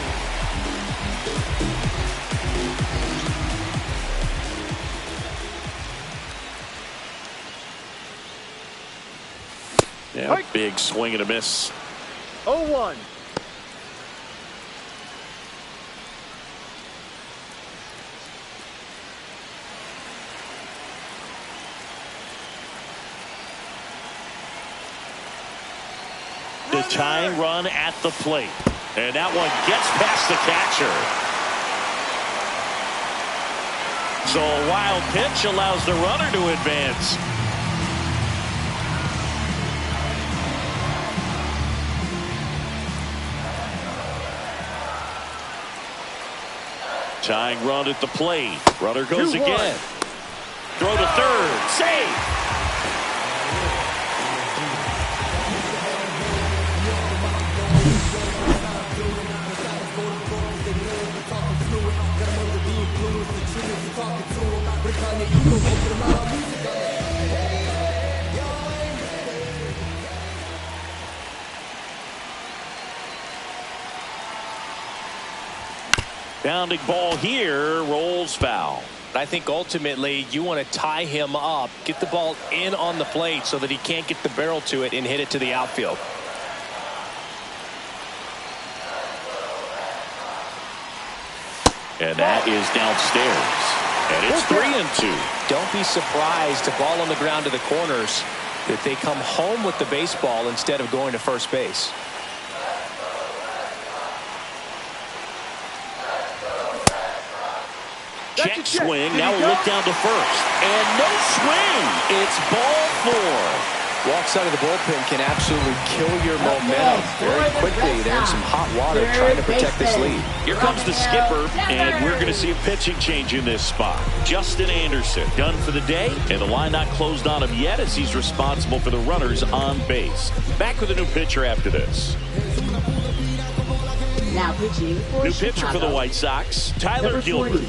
Yeah, big swing and a miss. 0-1. The tying run at the plate. And that one gets past the catcher. So a wild pitch allows the runner to advance. Tying run at the plate. Runner goes 2-1. again. Throw to third. Save. Bounding ball here, rolls foul. I think ultimately you want to tie him up, get the ball in on the plate so that he can't get the barrel to it and hit it to the outfield. And that is downstairs. And it's 3-2. Don't be surprised, a ball on the ground to the corners, that they come home with the baseball instead of going to first base. Check swing. Now a look down to first. And no swing. It's ball 4. Walks out of the bullpen can absolutely kill your momentum very quickly. They're in some hot water trying to protect this lead. Here comes the skipper, and we're going to see a pitching change in this spot. Justin Anderson done for the day, and the line not closed on him yet as he's responsible for the runners on base. Back with a new pitcher after this. Now pitching for New pitcher for the White Sox, Tyler Gilbert.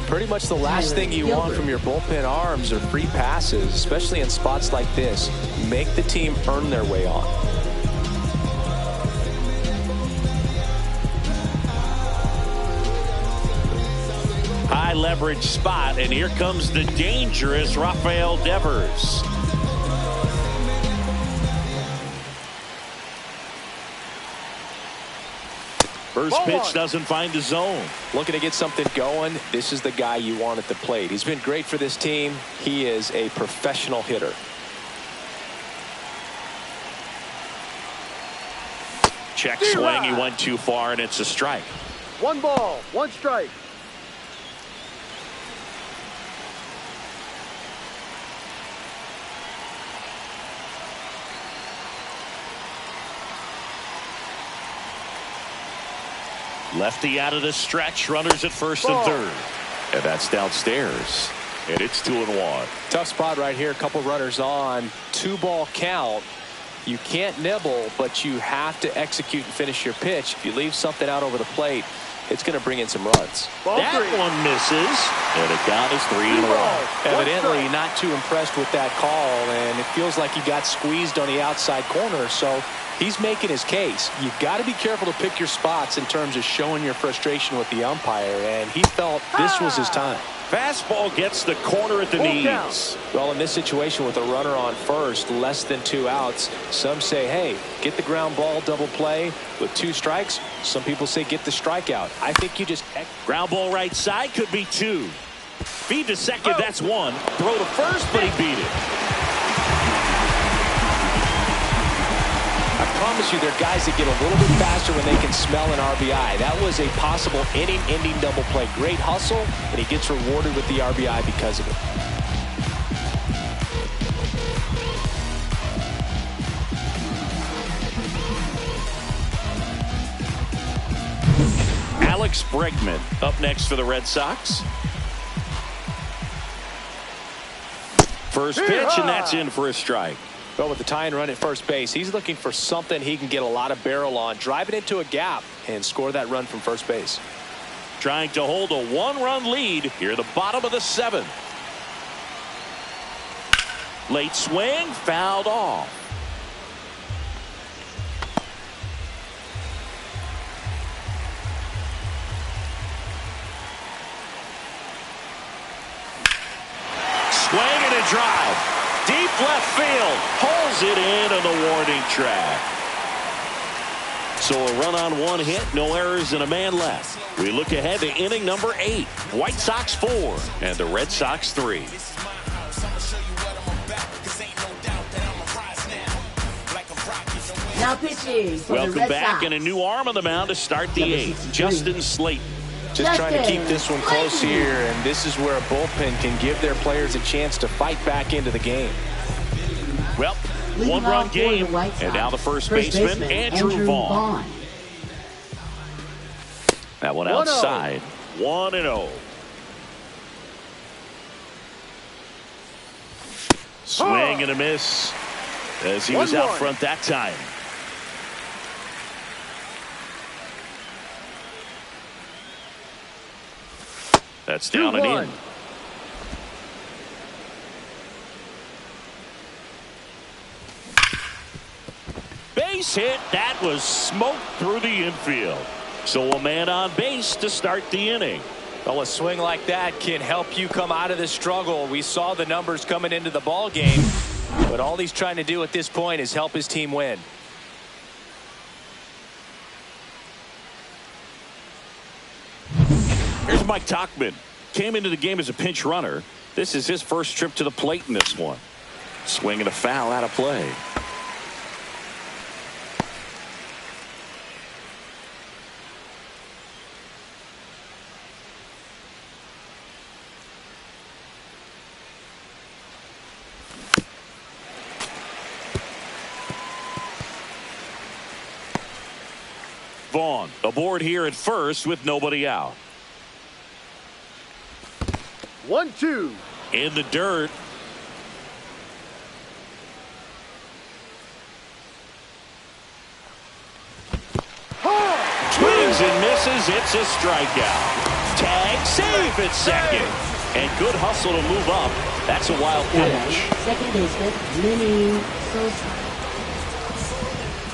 Pretty much the last thing you want from your bullpen arms are free passes, especially in spots like this. Make the team earn their way on. High leverage spot, and here comes the dangerous Rafael Devers. First pitch doesn't find the zone. Looking to get something going. This is the guy you want at the plate. He's been great for this team. He is a professional hitter. Check swing. He went too far, and it's a strike. 1 ball, 1 strike. Lefty out of the stretch. Runners at first and third. And that's downstairs. And it's 2-1. Tough spot right here. A couple runners on. 2-ball count. You can't nibble, but you have to execute and finish your pitch. If you leave something out over the plate, it's going to bring in some runs. That one misses. And the count is 3-1. Evidently not too impressed with that call, and it feels like he got squeezed on the outside corner, so he's making his case. You've got to be careful to pick your spots in terms of showing your frustration with the umpire, and he felt this was his time. Fastball gets the corner at the knees. Well, in this situation with a runner on first, less than 2 outs, some say, hey, get the ground ball, double play with 2 strikes. Some people say get the strikeout. I think you just... Ground ball right side could be 2. Feed to second, that's 1. Throw to first, but he beat it. I promise you there are guys that get a little bit faster when they can smell an RBI. That was a possible inning-ending double play. Great hustle, and he gets rewarded with the RBI because of it. Alex Bregman up next for the Red Sox. First pitch, and that's in for a strike. Well, with the tying run at first base, he's looking for something he can get a lot of barrel on, drive it into a gap, and score that run from first base. Trying to hold a 1-run lead here at the bottom of the 7th. Late swing, fouled off. Swing and a drive. Deep left field. Pulls it in on the warning track. So a run on 1 hit, no errors, and a man left. We look ahead to inning number 8. White Sox 4 and the Red Sox 3. Now pitching for the Welcome Red back, Sox. and a new arm on the mound to start the 8th. Justin Slayton. Just trying to keep this one close here, and this is where a bullpen can give their players a chance to fight back into the game. Well, 1-run game, and now the first baseman, Andrew Vaughn. That one outside. 1-0. Swing and a miss as he was out front that time. That's down and in. Base hit. That was smoked through the infield. So a man on base to start the inning. Well, a swing like that can help you come out of the struggle. We saw the numbers coming into the ball game, but all he's trying to do at this point is help his team win. Here's Mike Tauchman. Came into the game as a pinch runner. This is his first trip to the plate in this one. Swing and a foul out of play. Vaughn aboard here at first with nobody out. 1-2. In the dirt. Swings and misses. It's a strikeout. Tag safe at second. And good hustle to move up. That's a wild pitch. Second baseman, Lenny Sosa.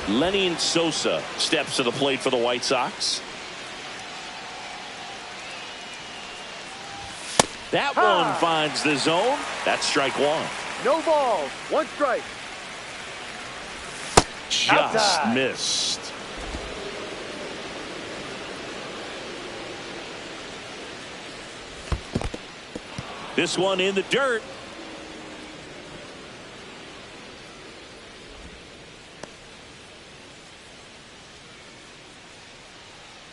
Lenny Sosa steps to the plate for the White Sox. That one finds the zone. That's strike one. No balls. 1 strike. Just Outside. missed. This one in the dirt.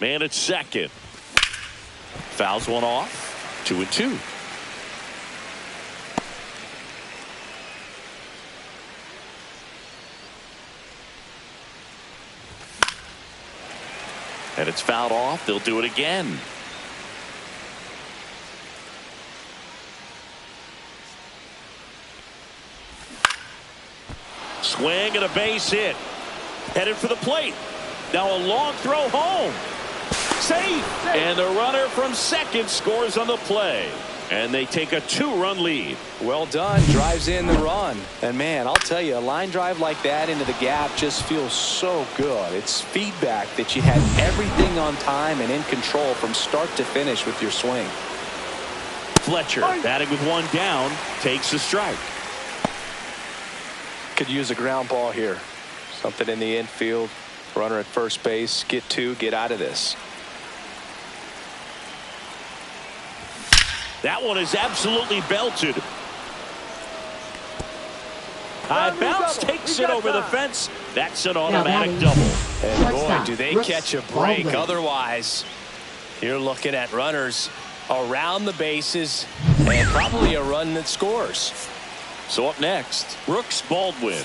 Man at second. Fouls one off. 2-2. And it's fouled off. They'll do it again. Swing and a base hit. Headed for the plate. Now a long throw home. Safe. And the runner from second scores on the play. And they take a 2-run lead. Well done. Drives in the run. And man, I'll tell you, a line drive like that into the gap just feels so good. It's feedback that you had everything on time and in control from start to finish with your swing. Fletcher batting with one down takes a strike. Could use a ground ball here. Something in the infield. Runner at first base. Get two. Get out of this. That one is absolutely belted. High bounce takes it over the fence. That's an automatic double. And boy, do they catch a break. Otherwise, you're looking at runners around the bases and probably a run that scores. So up next, Brooks Baldwin.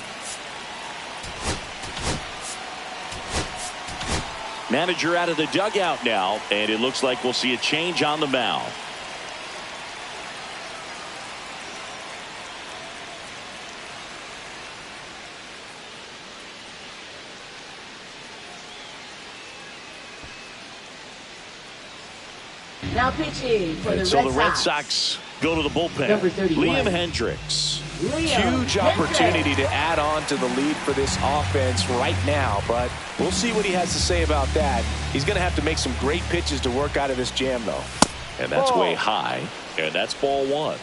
Manager out of the dugout now, and it looks like we'll see a change on the mound. Now pitching for the So the Red Red Sox go to the bullpen. Number 31. Liam Hendricks. Huge opportunity to add on to the lead for this offense right now, but we'll see what he has to say about that. He's going to have to make some great pitches to work out of this jam, though. And that's way high, and that's ball one.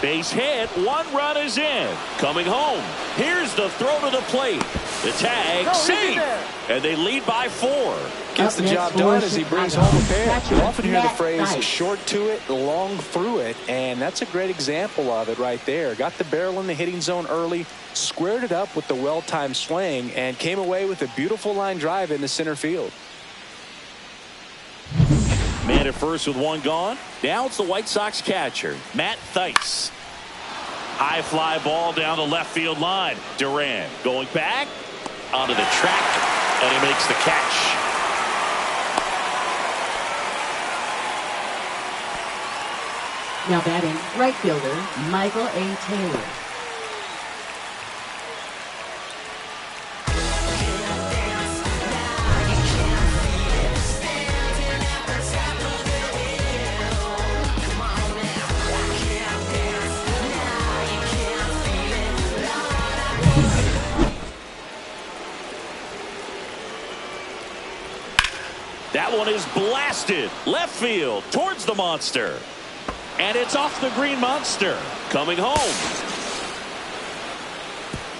Base hit. 1 run is in. Coming home. Here's the throw to the plate. The tag. Safe. And they lead by 4. Gets the job done as he brings home a pair. You often hear the phrase short to it, long through it, and that's a great example of it right there. Got the barrel in the hitting zone early, squared it up with the well-timed swing, and came away with a beautiful line drive into center field. Man at first with 1 gone. Now it's the White Sox catcher, Matt Thaiss. High fly ball down the left field line. Duran going back onto the track, and he makes the catch. Now batting, right fielder, Michael A. Taylor. That one is blasted left field towards the monster. And it's off the green monster. Coming home.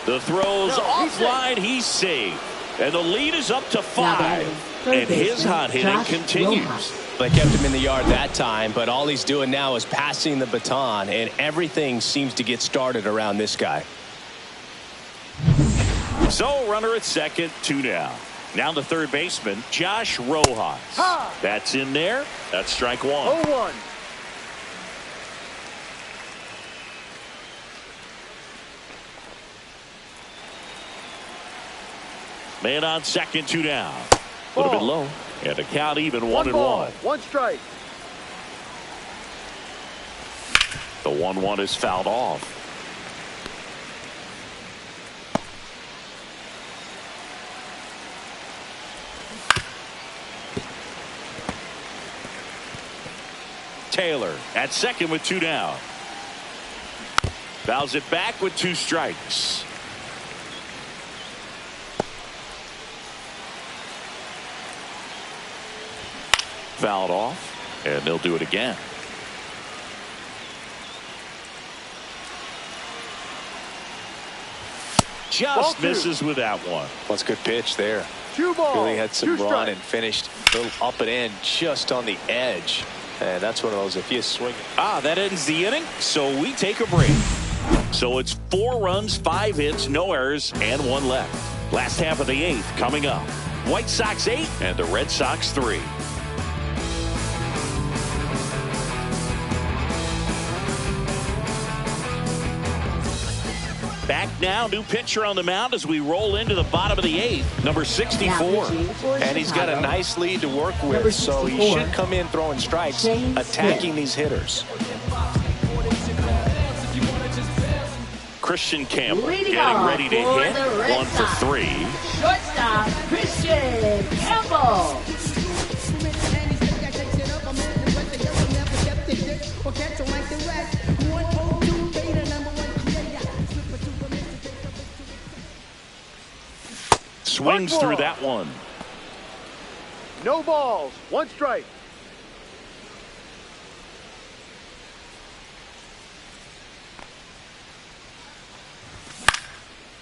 The throw's offline. He's safe. And the lead is up to 5. And his hot hitting continues. They kept him in the yard that time, but all he's doing now is passing the baton, and everything seems to get started around this guy. So runner at second, 2 down. Now the third baseman, Josh Rojas. That's in there. That's strike 1. 0-1. Man on second, 2 down. A little bit low. And the count even 1-1. 1 strike. The 1-1 is fouled off. Taylor at second with 2 down. Fouls it back with 2 strikes. Fouled off, and they'll do it again. Just misses with that one. That's a good pitch there. 2 balls. Really had some 2 run strikes. and finished a little up and in just on the edge. And that's one of those, if you swing. That ends the inning, so we take a break. So it's 4 runs, 5 hits, no errors, and 1 left. Last half of the 8th coming up. White Sox 8 and the Red Sox 3. Back now, new pitcher on the mound as we roll into the bottom of the 8th, number 64. And he's got a nice lead to work with, so he should come in throwing strikes, attacking these hitters. Christian Campbell Leading getting off ready to for hit. the Red 1 for Sox. 3. Shortstop, Christian Campbell. Swings through that one. No balls. 1 strike.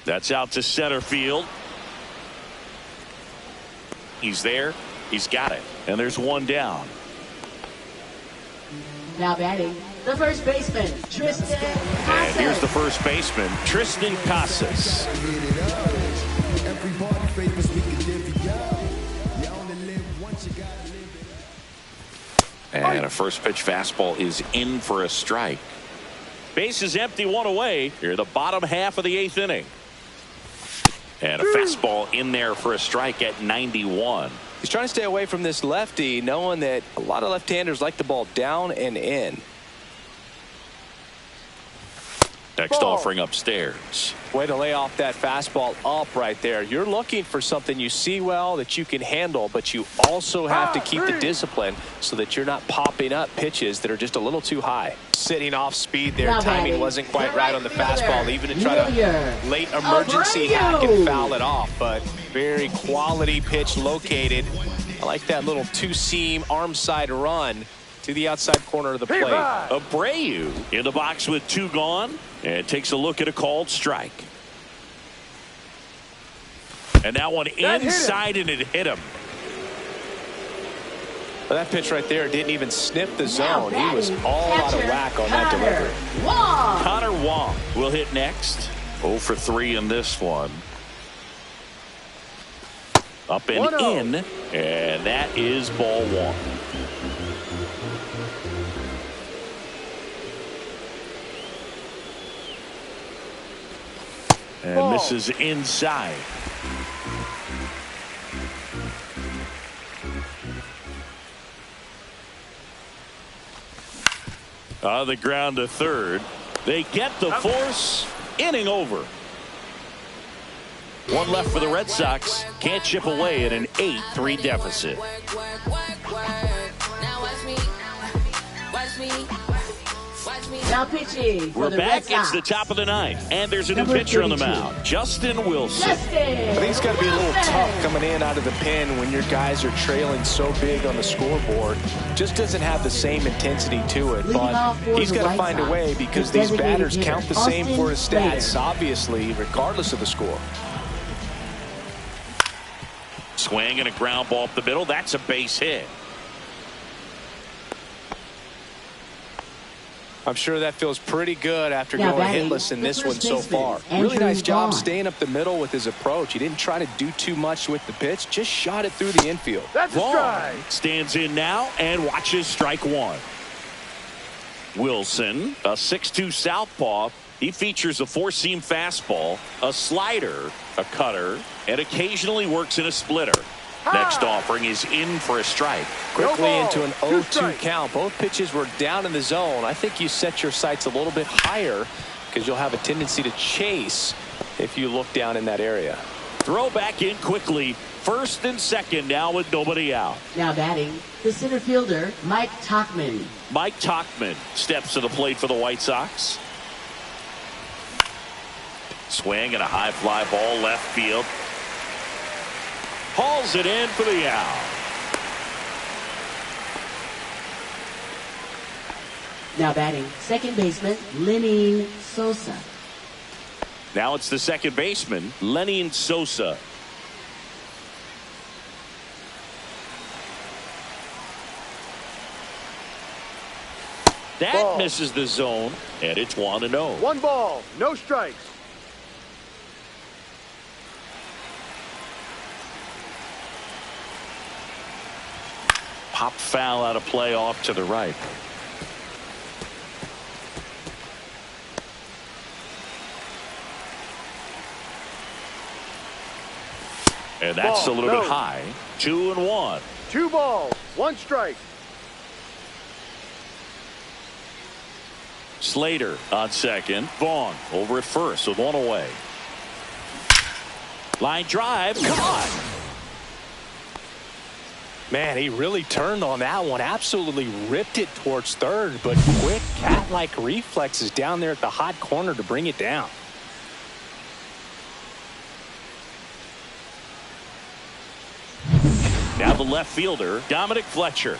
That's out to center field. He's there. He's got it. And there's 1 down. Now batting, the first baseman, Tristan And Casas. here's the first baseman, Tristan Casas. And a first pitch fastball is in for a strike. Base is empty, 1 away. Here, the bottom half of the 8th inning. And a fastball in there for a strike at 91. He's trying to stay away from this lefty, knowing that a lot of left-handers like the ball down and in. Next offering upstairs. Way to lay off that fastball up right there. You're looking for something you see well that you can handle, but you also have to keep the discipline so that you're not popping up pitches that are just a little too high. Sitting off speed there. Now Timing batting, wasn't quite the right right on the fielder, fastball, even to try to Miller late emergency Abreu. hack and foul it off. But very quality pitch located. I like that little 2-seam arm side run to the outside corner of the plate. Abreu in the box with 2 gone. And takes a look at a called strike. And that one inside, and it hit him. Well, that pitch right there didn't even sniff the zone. He was all out of whack on that delivery. Connor Wong will hit next. 0 for 3 in this one. Up and in. And that is ball 1. And Ball. misses inside. On the ground to third. They get the force. Inning over. One left for the Red Sox. Can't chip away at an 8-3 deficit. Now pitching for We're the back. Red It's Sox. the top of the ninth. And there's a new Number pitcher on the 32. mound. Justin Wilson. Justin I think it's got to be a little Wilson. tough coming in out of the pen when your guys are trailing so big on the scoreboard. Just doesn't have the same intensity to it. Leading But off for he's the got to White find a Sox, way because the these designated batters hitter, count the same Austin for his stats, Slater. obviously, regardless of the score. Swing and a ground ball up the middle. That's a base hit. I'm sure that feels pretty good after Now going batting, hitless in the this one first so baseman, far. Andrew Really nice job Vaughn. staying up the middle with his approach. He didn't try to do too much with the pitch, just shot it through the infield. That's a Vaughn strike. stands in now and watches strike one. Wilson, a 6'2 southpaw. He features a four-seam fastball, a slider, a cutter, and occasionally works in a splitter. Next offering is in for a strike. Quickly ball, into an 2 0-2 strikes. count. Both pitches were down in the zone. I think you set your sights a little bit higher because you'll have a tendency to chase if you look down in that area. Throw back in quickly. First and second now with nobody out. Now batting, the center fielder, Mike Tauchman. Mike Tauchman steps to the plate for the White Sox. Swing and a high fly ball left field. Hauls it in for the out. Now batting, second baseman, Lenny Sosa. Now it's the second baseman, Lenny Sosa. That Ball. misses the zone, and it's 1-0. 1 ball, no strikes. Pop foul out of play off to the right. And that's Ball, a little no. bit high. 2-1. 2 balls, 1 strike. Slater on second. Vaughn over at first with one away. Line drive. Come on. Man, he really turned on that one. Absolutely ripped it towards third, but quick cat-like reflexes down there at the hot corner to bring it down. Now the left fielder, Dominic Fletcher.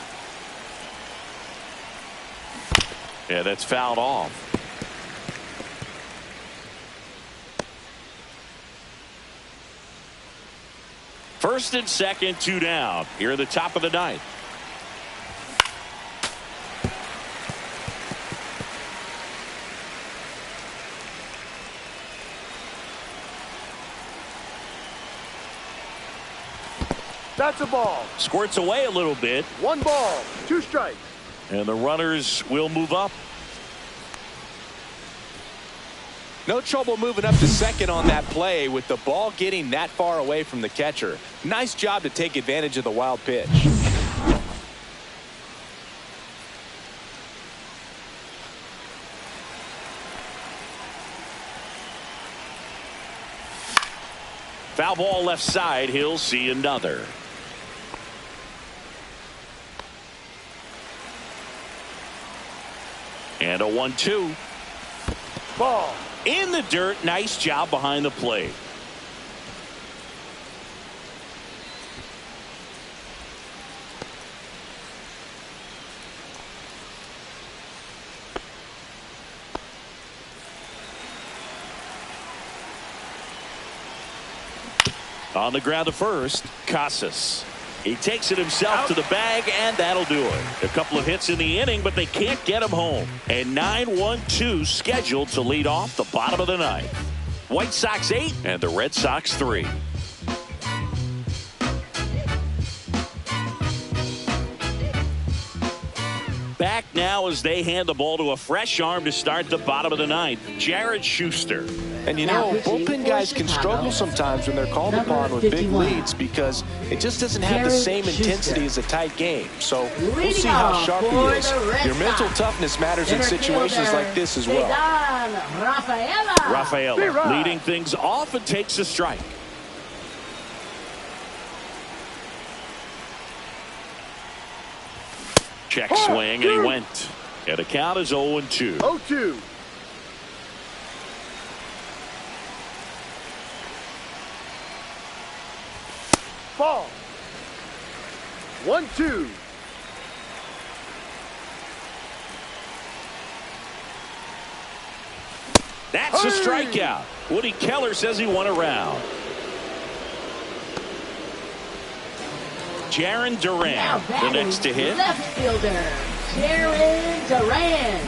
Yeah, that's fouled off. First and second, 2 down. Here at the top of the ninth. That's a ball. Squirts away a little bit, 1 ball, 2 strikes. and the runners will move up. No trouble moving up to second on that play with the ball getting that far away from the catcher. Nice job to take advantage of the wild pitch. Foul ball left side. He'll see another. And a 1-2. Ball. In the dirt. Nice job behind the plate. On the ground to first, Casas. He takes it himself to the bag, and that'll do it. A couple of hits in the inning, but they can't get him home. And 9-1-2 scheduled to lead off the bottom of the ninth. White Sox 8 and the Red Sox 3. back now as they hand the ball to a fresh arm to start the bottom of the ninth, Jared Schuster. And you know, bullpen guys can struggle sometimes when they're called upon with big leads because it just doesn't have the same intensity as a tight game. So we'll see how sharp he is. Your mental toughness matters in situations like this as well. Rafaela leading things off and takes a strike. Check swing, and he went. And the count is 0-2. 0-2. Ball. 1-2. That's a strikeout. Woody Keller says he won a round. Jarren Duran, the next to hit. Left fielder, Jarren Duran.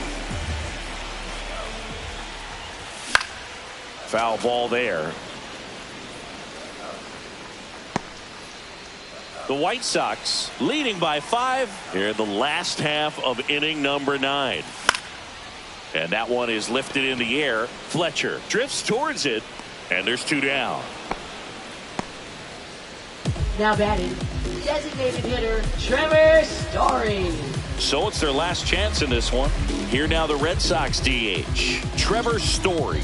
Foul ball there. The White Sox leading by 5 here in the last half of inning number 9. And that one is lifted in the air. Fletcher drifts towards it, and there's 2 down. Now batting, designated hitter Trevor Story. So it's their last chance in this one. Here now the Red Sox DH, Trevor Story.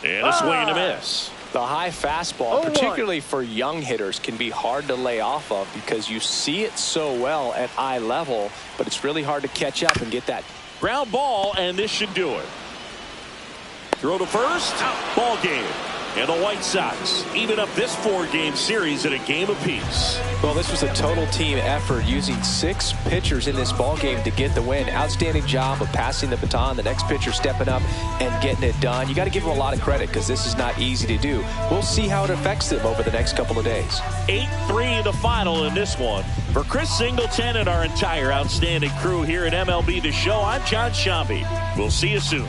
And a swing and a miss. The high fastball, particularly for young hitters, can be hard to lay off of because you see it so well at eye level, but it's really hard to catch up and get that. Ground ball, and this should do it. Throw to first, ball game. And the White Sox even up this 4-game series at a game apiece. Well, this was a total team effort using 6 pitchers in this ball game to get the win. Outstanding job of passing the baton, the next pitcher stepping up and getting it done. You got to give them a lot of credit because this is not easy to do. We'll see how it affects them over the next couple of days. 8-3 the final in this one. For Chris Singleton and our entire outstanding crew here at MLB The Show, I'm John Shambi. We'll see you soon.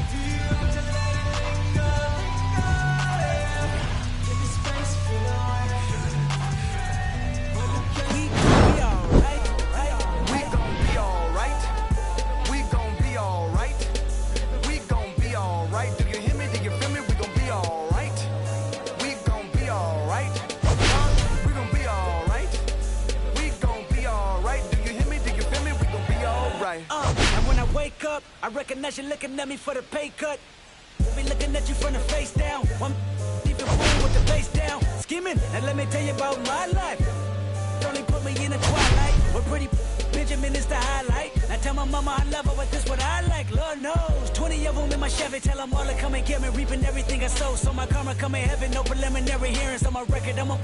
And when I wake up, I recognize you looking at me for the pay cut. We'll be looking at you from the face down. One even boom with the face down. Skimming, and let me tell you about my life. Only put me in the twilight. We're pretty Benjamin is the highlight. I tell my mama I love her, but this what I like. Lord knows, 20 of them in my Chevy. Tell them all to come and get me, reaping everything I sow. So my karma come in heaven, no preliminary hearings on my record. I'm a